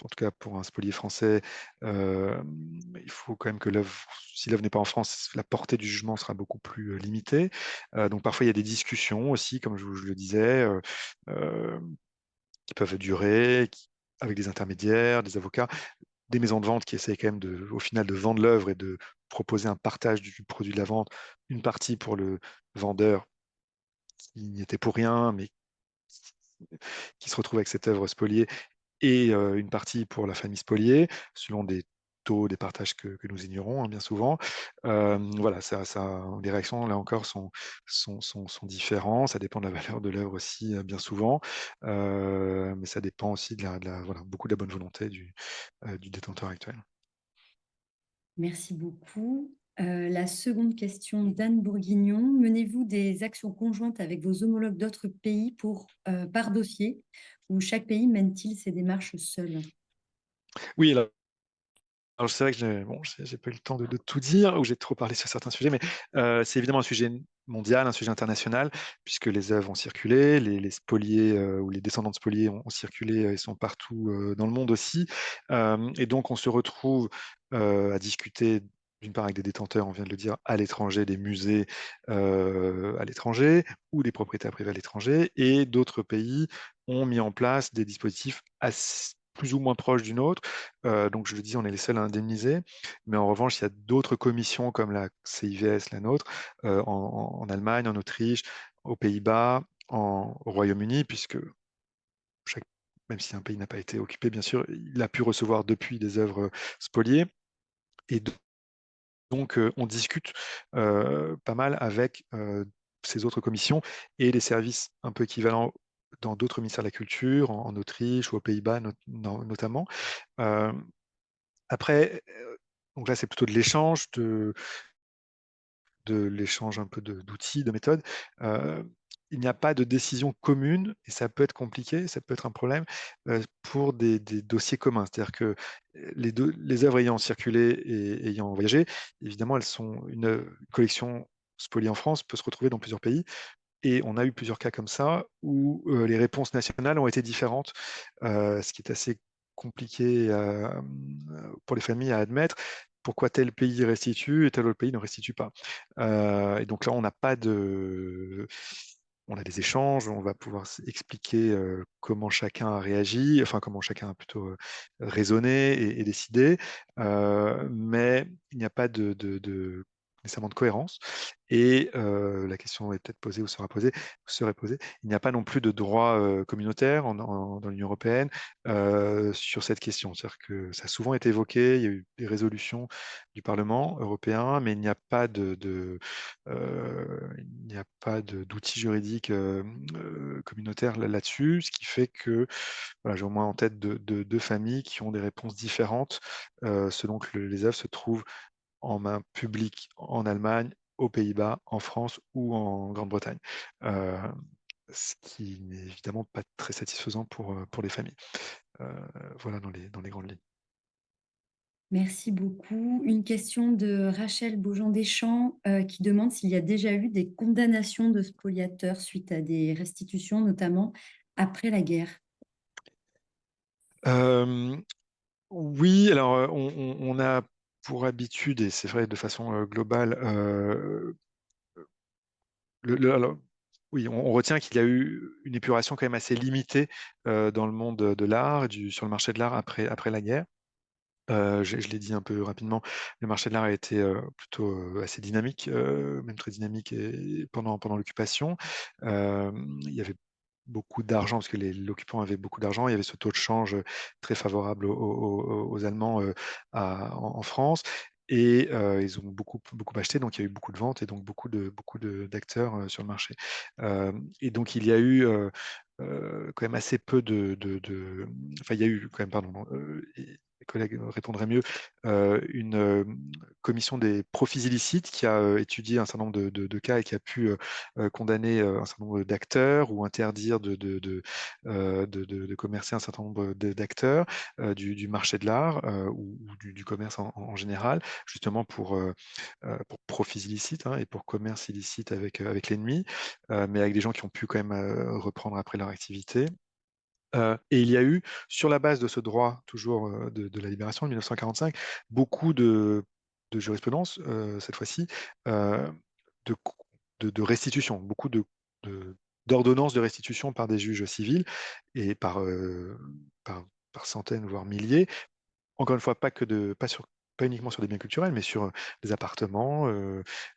B: en tout cas pour un spolié français, il faut quand même que si l'œuvre n'est pas en France, la portée du jugement sera beaucoup plus limitée. Donc parfois, il y a des discussions aussi, comme je le disais, euh, qui peuvent durer, avec des intermédiaires, des avocats, des maisons de vente qui essayent quand même au final de vendre l'œuvre et de proposer un partage du produit de la vente, une partie pour le vendeur qui n'y était pour rien, mais qui se retrouve avec cette œuvre spoliée, et une partie pour la famille spoliée, selon des taux des partages que nous ignorons, hein, bien souvent. Voilà, les réactions, là encore, sont différentes. Ça dépend de la valeur de l'œuvre aussi, bien souvent. Mais ça dépend aussi voilà, beaucoup de la bonne volonté du détenteur actuel.
A: Merci beaucoup. La seconde question d'Anne Bourguignon. Menez-vous des actions conjointes avec vos homologues d'autres pays par dossier, ou chaque pays mène-t-il ses démarches seul?
B: Oui, alors c'est vrai que j'ai pas eu le temps de tout dire, ou j'ai trop parlé sur certains sujets, mais c'est évidemment un sujet mondial, un sujet international, puisque les œuvres ont circulé, les spoliés ou les descendants de spoliés ont circulé et sont partout dans le monde aussi. Et donc on se retrouve à discuter d'une part avec des détenteurs, on vient de le dire, à l'étranger, des musées à l'étranger, ou des propriétaires privés à l'étranger, et d'autres pays ont mis en place des dispositifs plus ou moins proches d'une autre. Donc, je le dis, on est les seuls à indemniser. Mais en revanche, il y a d'autres commissions comme la CIVS, la nôtre, en Allemagne, en Autriche, aux Pays-Bas, au Royaume-Uni, puisque chaque, même si un pays n'a pas été occupé, bien sûr, il a pu recevoir depuis des œuvres spoliées. Et donc, on discute pas mal avec ces autres commissions et les services un peu équivalents dans d'autres ministères de la Culture, en Autriche ou aux Pays-Bas notamment. Euh, Après, donc là, c'est plutôt de l'échange, de l'échange un peu d'outils, de méthodes. Il n'y a pas de décision commune et ça peut être compliqué, ça peut être un problème pour des dossiers communs. C'est-à-dire que les œuvres ayant circulé et ayant voyagé, évidemment, elles sont une collection spoliée en France peut se retrouver dans plusieurs pays. Et on a eu plusieurs cas comme ça où les réponses nationales ont été différentes, ce qui est assez compliqué pour les familles à admettre. Pourquoi tel pays restitue et tel autre pays ne restitue pas. Et donc là, on a des échanges, on va pouvoir expliquer comment chacun a réagi, enfin comment chacun a plutôt raisonné et décidé, mais il n'y a pas nécessairement de cohérence. Et la question est peut-être posée ou serait posée. Il n'y a pas non plus de droit communautaire dans l'Union européenne sur cette question. C'est-à-dire que ça a souvent été évoqué, il y a eu des résolutions du Parlement européen, mais il n'y a pas d'outils juridiques communautaires là-dessus, ce qui fait que voilà, j'ai au moins en tête deux familles qui ont des réponses différentes selon que les œuvres se trouvent en main publique en Allemagne, aux Pays-Bas, en France ou en Grande-Bretagne. Euh, Ce qui n'est évidemment pas très satisfaisant pour les familles. Voilà dans les grandes lignes.
A: Merci beaucoup. Une question de Rachel Beaujean-Deschamps qui demande s'il y a déjà eu des condamnations de spoliateurs suite à des restitutions, notamment après la guerre.
B: Oui, alors on a pour habitude, et c'est vrai de façon globale, alors, oui, on retient qu'il y a eu une épuration quand même assez limitée dans le monde de l'art, sur le marché de l'art après la guerre. Je l'ai dit un peu rapidement, le marché de l'art a été plutôt assez dynamique, même très dynamique pendant l'occupation. Il y avait beaucoup d'argent, parce que l'occupant avait beaucoup d'argent. Il y avait ce taux de change très favorable aux Allemands en France. Et ils ont beaucoup acheté, donc il y a eu beaucoup de ventes et donc d'acteurs sur le marché. Et donc il y a eu quand même assez peu enfin, il y a eu quand même, pardon, non, les collègues répondraient mieux, une commission des profits illicites qui a étudié un certain nombre de cas et qui a pu condamner un certain nombre d'acteurs ou interdire de commercer un certain nombre d'acteurs du marché de l'art ou du commerce en général, justement pour profits illicites et pour commerce illicite avec l'ennemi, mais avec des gens qui ont pu quand même reprendre après leur activité. Et il y a eu, sur la base de ce droit, toujours de la libération de 1945, beaucoup de jurisprudence, cette fois-ci, de, de restitution, beaucoup d'ordonnances de restitution par des juges civils et par, par centaines, voire milliers. Encore une fois, pas uniquement sur des biens culturels, mais sur des appartements,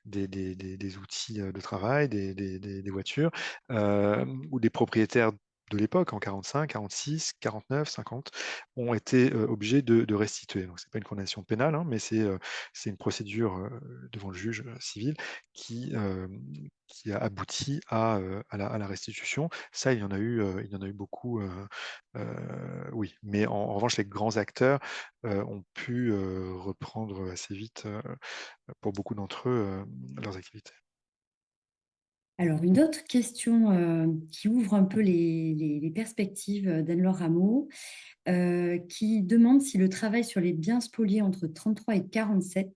B: des outils de travail, des voitures, ou des propriétaires de l'époque, en 45, 46, 49, 50, ont été obligés de restituer. Donc, ce n'est pas une condamnation pénale, hein, mais c'est une procédure devant le juge civil qui a abouti à la restitution. Ça, il y en a eu beaucoup, oui. Mais en revanche, les grands acteurs ont pu reprendre assez vite, pour beaucoup d'entre eux, leurs activités.
A: Alors, une autre question qui ouvre un peu les perspectives d'Anne-Laure Rameau, qui demande si le travail sur les biens spoliés entre 33 et 47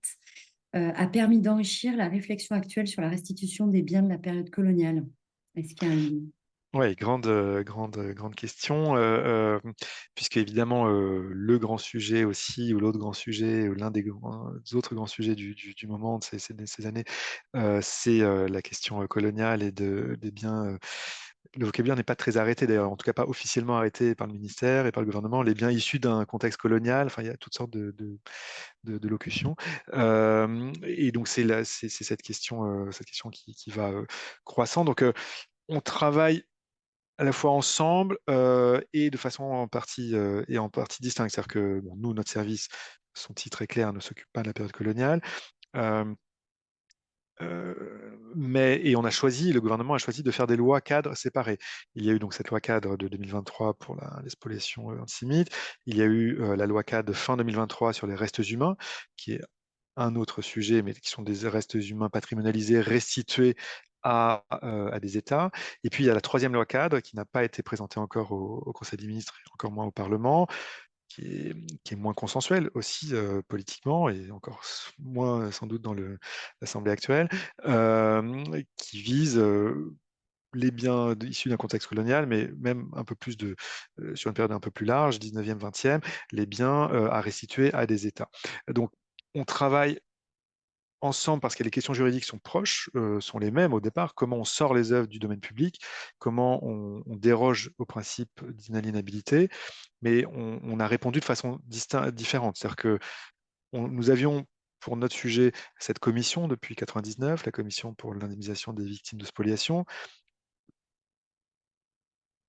A: a permis d'enrichir la réflexion actuelle sur la restitution des biens de la période coloniale. Est-ce qu'il y a un...
B: Oui, grande question, puisque évidemment le grand sujet aussi, ou l'autre grand sujet, ou l'un des autres grands sujets du moment de ces années, c'est la question coloniale et des biens. Le vocabulaire n'est pas très arrêté d'ailleurs, en tout cas pas officiellement arrêté par le ministère et par le gouvernement. Les biens issus d'un contexte colonial, enfin il y a toutes sortes de locutions. Et donc c'est cette question qui va croissant. Donc on travaille à la fois ensemble et de façon en partie distincte. C'est-à-dire que bon, nous, notre service, son titre est clair, ne s'occupe pas de la période coloniale. Euh, et le gouvernement a choisi de faire des lois cadres séparées. Il y a eu donc cette loi cadre de 2023 pour les spoliations antisémites. Il y a eu la loi cadre de fin 2023 sur les restes humains, qui est un autre sujet, mais qui sont des restes humains patrimonialisés restitués à des États. Et puis, il y a la troisième loi cadre qui n'a pas été présentée encore au Conseil des ministres et encore moins au Parlement, qui est moins consensuelle aussi politiquement et encore moins sans doute dans l'Assemblée actuelle, qui vise les biens issus d'un contexte colonial, mais même un peu plus sur une période un peu plus large, 19e, 20e, les biens à restituer à des États. Donc, on travaille ensemble parce que les questions juridiques sont proches, sont les mêmes au départ. Comment on sort les œuvres du domaine public, comment on déroge au principe d'inaliénabilité, mais on a répondu de façon différente. C'est-à-dire que nous avions pour notre sujet cette commission depuis 99, la commission pour l'indemnisation des victimes de spoliation,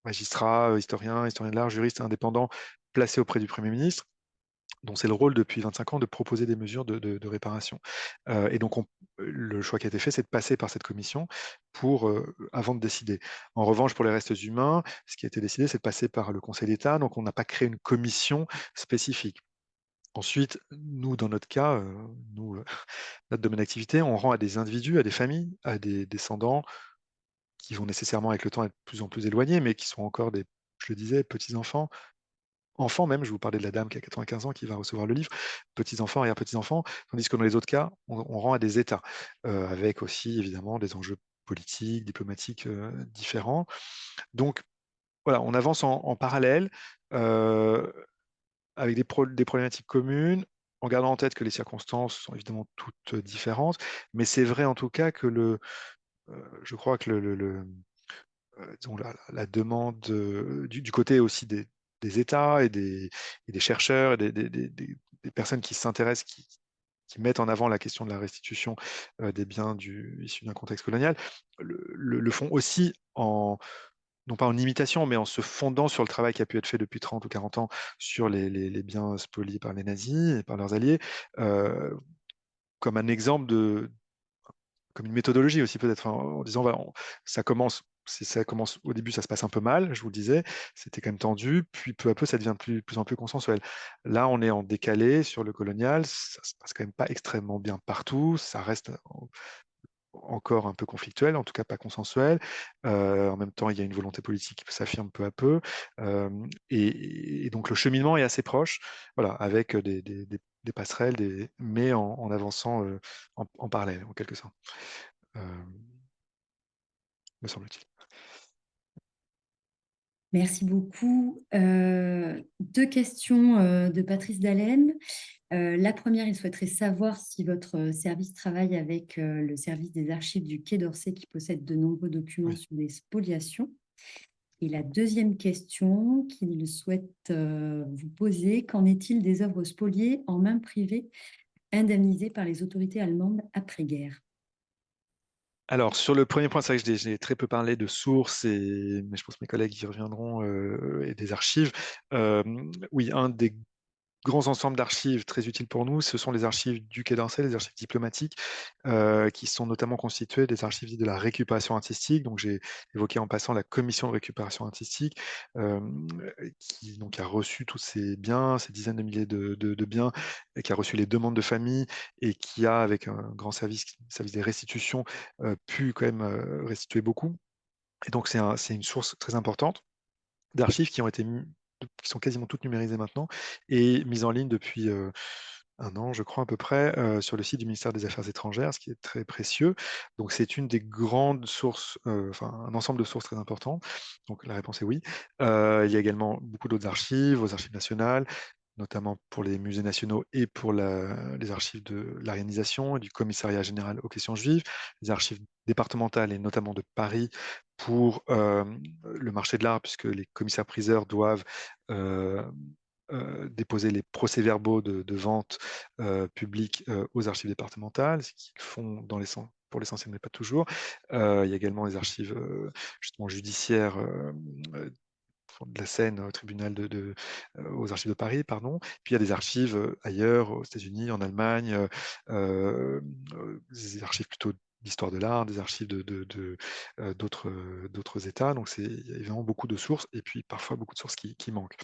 B: magistrats, historiens de l'art, juristes indépendants placés auprès du Premier ministre, dont c'est le rôle depuis 25 ans de proposer des mesures de réparation. Et donc, le choix qui a été fait, c'est de passer par cette commission avant de décider. En revanche, pour les restes humains, ce qui a été décidé, c'est de passer par le Conseil d'État. Donc, on n'a pas créé une commission spécifique. Ensuite, nous, dans notre cas, notre domaine d'activité, on rend à des individus, à des familles, à des descendants qui vont nécessairement avec le temps être de plus en plus éloignés, mais qui sont encore je le disais, petits-enfants, enfants même, je vous parlais de la dame qui a 95 ans qui va recevoir le livre, petits-enfants, arrière-petits-enfants, tandis que dans les autres cas, on rend à des États, avec aussi évidemment des enjeux politiques, diplomatiques différents. Donc voilà, on avance en parallèle avec des problématiques communes, en gardant en tête que les circonstances sont évidemment toutes différentes, mais c'est vrai en tout cas que je crois que disons, la demande du côté aussi des États et des chercheurs et des personnes qui s'intéressent, qui mettent en avant la question de la restitution des biens issus d'un contexte colonial, le font aussi non pas en imitation, mais en se fondant sur le travail qui a pu être fait depuis 30 ou 40 ans sur les biens spoliés par les nazis et par leurs alliés, comme un exemple comme une méthodologie aussi peut-être, en disant voilà, ça commence au début, ça se passe un peu mal, je vous le disais, c'était quand même tendu, puis peu à peu, ça devient de plus en plus consensuel. Là, on est en décalé sur le colonial, ça se passe quand même pas extrêmement bien partout, ça reste encore un peu conflictuel, en tout cas pas consensuel. En même temps, il y a une volonté politique qui s'affirme peu à peu. Et donc le cheminement est assez proche, voilà, avec des passerelles, mais en avançant en parallèle, en quelque sorte, me semble-t-il.
A: Merci beaucoup. Deux questions de Patrice Dallène. La première, il souhaiterait savoir si votre service travaille avec le service des archives du Quai d'Orsay qui possède de nombreux documents
B: Oui.
A: sur les spoliations. Et la deuxième question qu'il souhaite vous poser, qu'en est-il des œuvres spoliées en main privée indemnisées par les autorités allemandes après-guerre?
B: Alors, sur le premier point, c'est vrai que j'ai très peu parlé de sources, mais je pense que mes collègues y reviendront, et des archives. Oui, un des grands ensembles d'archives très utiles pour nous, ce sont les archives du Quai d'Orsay, les archives diplomatiques, qui sont notamment constituées des archives dites de la récupération artistique. Donc, j'ai évoqué en passant la commission de récupération artistique, qui donc a reçu tous ces biens, ces dizaines de milliers de biens, et qui a reçu les demandes de famille et qui a, avec un grand service des restitutions, pu quand même restituer beaucoup. Et donc, c'est une source très importante d'archives qui sont quasiment toutes numérisées maintenant et mises en ligne depuis 1 an, je crois à peu près, sur le site du ministère des Affaires étrangères, ce qui est très précieux. Donc c'est une des grandes sources, enfin un ensemble de sources très importantes. Donc la réponse est oui. Il y a également beaucoup d'autres archives, aux archives nationales, notamment pour les musées nationaux et pour les archives de l'Aryanisation et du Commissariat général aux questions juives, les archives départementales et notamment de Paris pour le marché de l'art, puisque les commissaires-priseurs doivent euh, déposer les procès-verbaux de vente publique aux archives départementales, ce qu'ils font pour l'essentiel, mais pas toujours. Il y a également les archives justement judiciaires de la Seine au tribunal aux archives de Paris, pardon. Puis il y a des archives ailleurs, aux États-Unis, en Allemagne, des archives plutôt d'histoire de l'art, des archives d'autres États. Donc il y a évidemment beaucoup de sources et puis parfois beaucoup de sources qui manquent.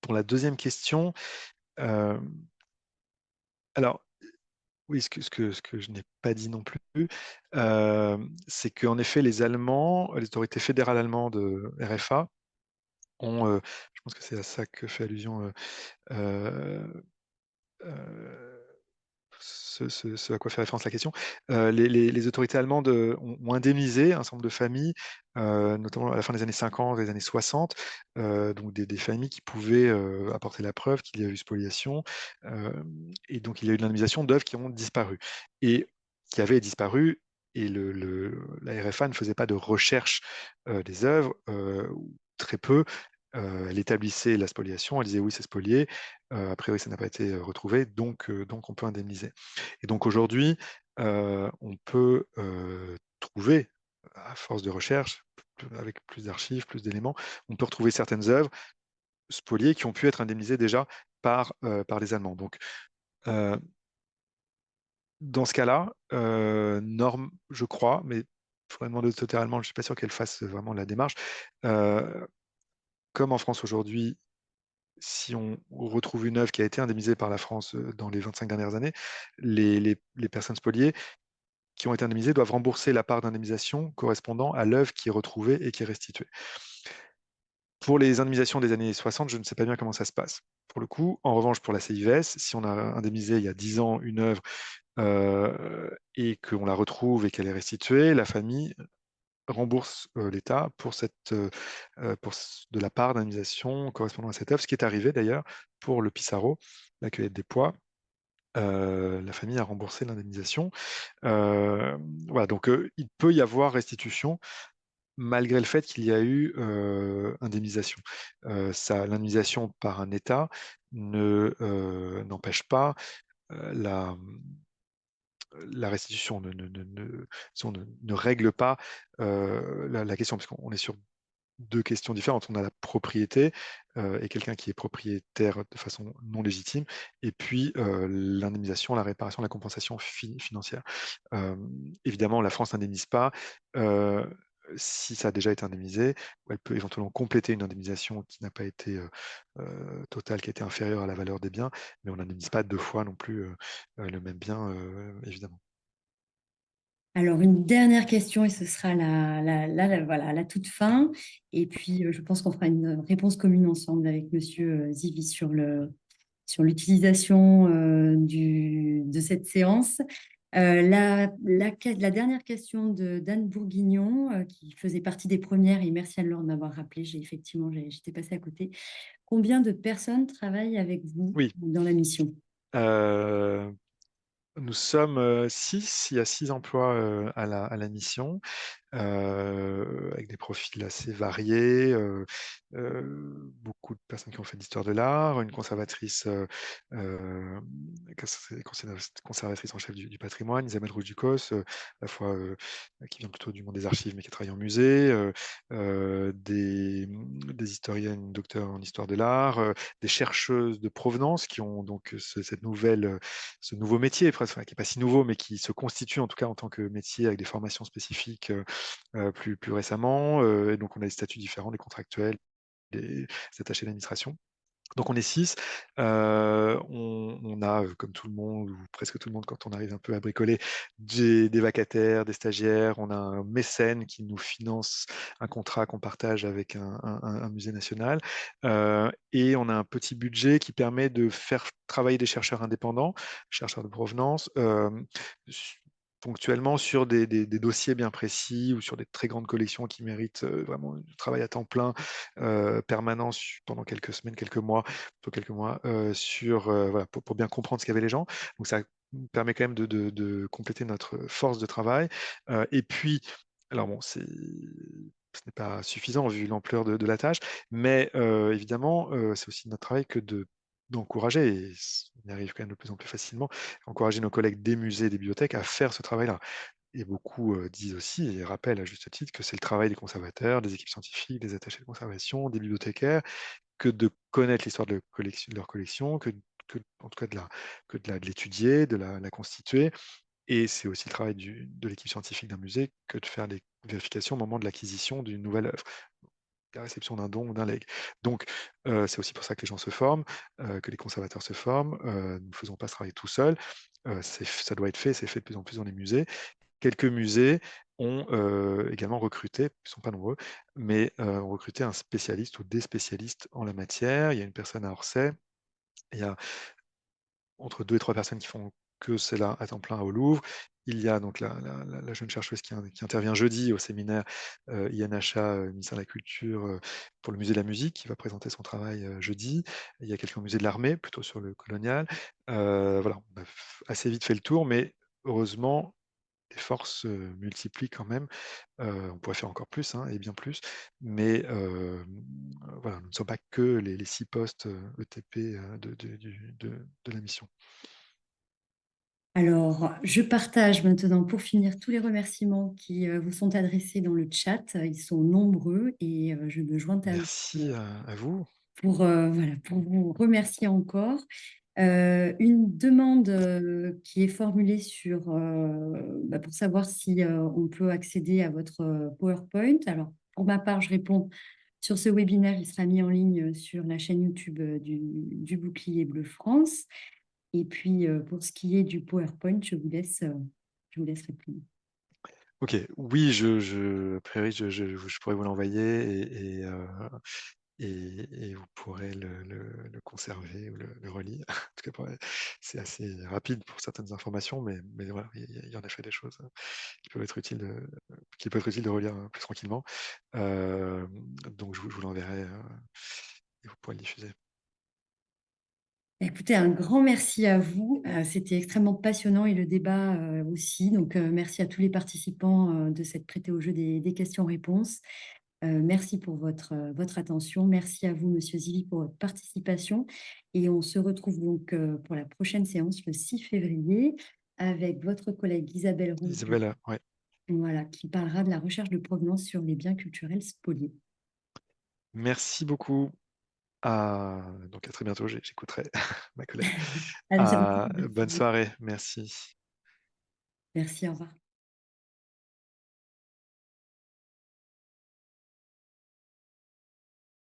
B: Pour la deuxième question, euh, alors oui, ce que je n'ai pas dit non plus, c'est qu'en effet, les autorités fédérales allemandes, RFA, je pense que c'est à ça que fait allusion euh, euh, ce à quoi fait référence la question. Les autorités allemandes ont indemnisé un certain nombre de familles, notamment à la fin des années 50 et des années 60, donc des familles qui pouvaient apporter la preuve qu'il y a eu spoliation, euh, et donc il y a eu de l'indemnisation d'œuvres qui ont disparu et qui avaient disparu. Et la RFA ne faisait pas de recherche des œuvres, ou très peu. Elle établissait la spoliation, elle disait oui, c'est spolié. A priori, ça n'a pas été retrouvé, donc on peut indemniser. Et donc aujourd'hui, on peut trouver, à force de recherche, avec plus d'archives, plus d'éléments, on peut retrouver certaines œuvres spoliées qui ont pu être indemnisées déjà par les Allemands. Donc, dans ce cas-là, norme, je crois, mais il faudrait demander aux autorités allemandes, je ne suis pas sûr qu'elles fassent vraiment la démarche. Euh, Comme en France aujourd'hui, si on retrouve une œuvre qui a été indemnisée par la France dans les 25 dernières années, les personnes spoliées qui ont été indemnisées doivent rembourser la part d'indemnisation correspondant à l'œuvre qui est retrouvée et qui est restituée. Pour les indemnisations des années 60, je ne sais pas bien comment ça se passe. Pour le coup, en revanche, pour la CIVS, si on a indemnisé il y a 10 ans une œuvre et qu'on la retrouve et qu'elle est restituée, la famille rembourse l'État de la part d'indemnisation correspondant à cette œuvre, ce qui est arrivé d'ailleurs pour le Pissarro, la cueillette des pois. La famille a remboursé l'indemnisation. Voilà, donc il peut y avoir restitution malgré le fait qu'il y a eu indemnisation. L'indemnisation par un État n'empêche pas la restitution, ne règle pas la question, parce qu'on est sur deux questions différentes. On a la propriété et quelqu'un qui est propriétaire de façon non légitime, et puis l'indemnisation, la réparation, la compensation financière. Euh, Évidemment, la France n'indemnise pas. euh, Si ça a déjà été indemnisé, elle peut éventuellement compléter une indemnisation qui n'a pas été totale, qui a été inférieure à la valeur des biens, mais on n'indemnise pas deux fois non plus le même bien, évidemment.
A: Alors, une dernière question et ce sera voilà, la toute fin. Et puis, je pense qu'on fera une réponse commune ensemble avec Monsieur Zivi sur l'utilisation de cette séance. La dernière question de d'Anne Bourguignon, qui faisait partie des premières, et merci Anne-Laure de m'avoir rappelé, j'étais passée à côté. Combien de personnes travaillent avec vous
B: Oui.
A: dans la mission?
B: Nous sommes 6, il y a 6 emplois à la mission. avec des profils assez variés, beaucoup de personnes qui ont fait de l'histoire de l'art, une conservatrice, conservatrice en chef du patrimoine, Isabelle Rouge-Ducos, à la fois qui vient plutôt du monde des archives, mais qui travaille en musée, des historiennes, docteurs en histoire de l'art, des chercheuses de provenance qui ont donc ce nouveau métier, presque, enfin, qui n'est pas si nouveau, mais qui se constitue en tout cas en tant que métier avec des formations spécifiques plus récemment. Et donc, on a des statuts différents, des contractuels, des attachés d'administration. Donc on est 6. On a, comme tout le monde, ou presque tout le monde, quand on arrive un peu à bricoler, des vacataires, des stagiaires. On a un mécène qui nous finance un contrat qu'on partage avec un musée national. Et on a un petit budget qui permet de faire travailler des chercheurs indépendants, chercheurs de provenance, ponctuellement sur des dossiers bien précis ou sur des très grandes collections qui méritent vraiment du travail à temps plein, permanent pendant quelques semaines, quelques mois, voilà, pour bien comprendre ce qu'avaient les gens. Donc ça nous permet quand même de compléter notre force de travail. Et puis, alors bon, ce n'est pas suffisant vu l'ampleur de la tâche, mais évidemment, c'est aussi notre travail que d'encourager, et on y arrive quand même de plus en plus facilement, encourager nos collègues des musées et des bibliothèques à faire ce travail-là. Et beaucoup disent aussi, et rappellent à juste titre, que c'est le travail des conservateurs, des équipes scientifiques, des attachés de conservation, des bibliothécaires, que de connaître l'histoire de leur collection, en tout cas de l'étudier, de la constituer. Et c'est aussi le travail de l'équipe scientifique d'un musée que de faire les vérifications au moment de l'acquisition d'une nouvelle œuvre, la réception d'un don ou d'un legs. Donc, c'est aussi pour ça que les gens se forment, que les conservateurs se forment. Nous ne faisons pas ce travail tout seul. Ça doit être fait, c'est fait de plus en plus dans les musées. Quelques musées ont également recruté, ils ne sont pas nombreux, mais ont recruté un spécialiste ou des spécialistes en la matière. Il y a une personne à Orsay, il y a entre 2 et 3 personnes qui font que cela à temps plein au Louvre. Il y a donc la jeune chercheuse qui intervient jeudi au séminaire INHA, ministère de la Culture, pour le musée de la musique, qui va présenter son travail jeudi. Il y a quelqu'un au musée de l'armée, plutôt sur le colonial. Voilà, on a assez vite fait le tour, mais heureusement, les forces se multiplient quand même. On pourrait faire encore plus, hein, et bien plus, mais voilà, nous ne sommes pas que les 6 postes ETP de la mission.
A: Alors, je partage maintenant, pour finir, tous les remerciements qui vous sont adressés dans le chat. Ils sont nombreux et je me joins à eux
B: Merci à vous.
A: voilà, pour vous remercier encore. Une demande qui est formulée pour savoir si on peut accéder à votre PowerPoint. Alors, pour ma part, je réponds sur ce webinaire. Il sera mis en ligne sur la chaîne YouTube du Bouclier Bleu France. Et puis, pour ce qui est du PowerPoint, je vous laisse répondre.
B: Ok, oui, a priori, je pourrais vous l'envoyer et vous pourrez le conserver ou le relire. En tout cas, c'est assez rapide pour certaines informations, mais voilà, il y a en effet des choses qui peuvent être utiles qui peut être utile de relire plus tranquillement. Donc, je vous l'enverrai et vous pourrez le diffuser.
A: Écoutez, un grand merci à vous. C'était extrêmement passionnant et le débat aussi. Donc, merci à tous les participants de s'être prêtés au jeu des questions-réponses. Merci pour votre attention. Merci à vous, Monsieur Zivi, pour votre participation. Et on se retrouve donc pour la prochaine séance le 6 février avec votre collègue Isabelle Roux,
B: Isabelle, ouais.
A: voilà, qui parlera de la recherche de provenance sur les biens culturels spoliés.
B: Merci beaucoup. Donc à très bientôt, j'écouterai ma collègue.
A: À bientôt.
B: Bonne soirée, merci.
A: Merci, au revoir.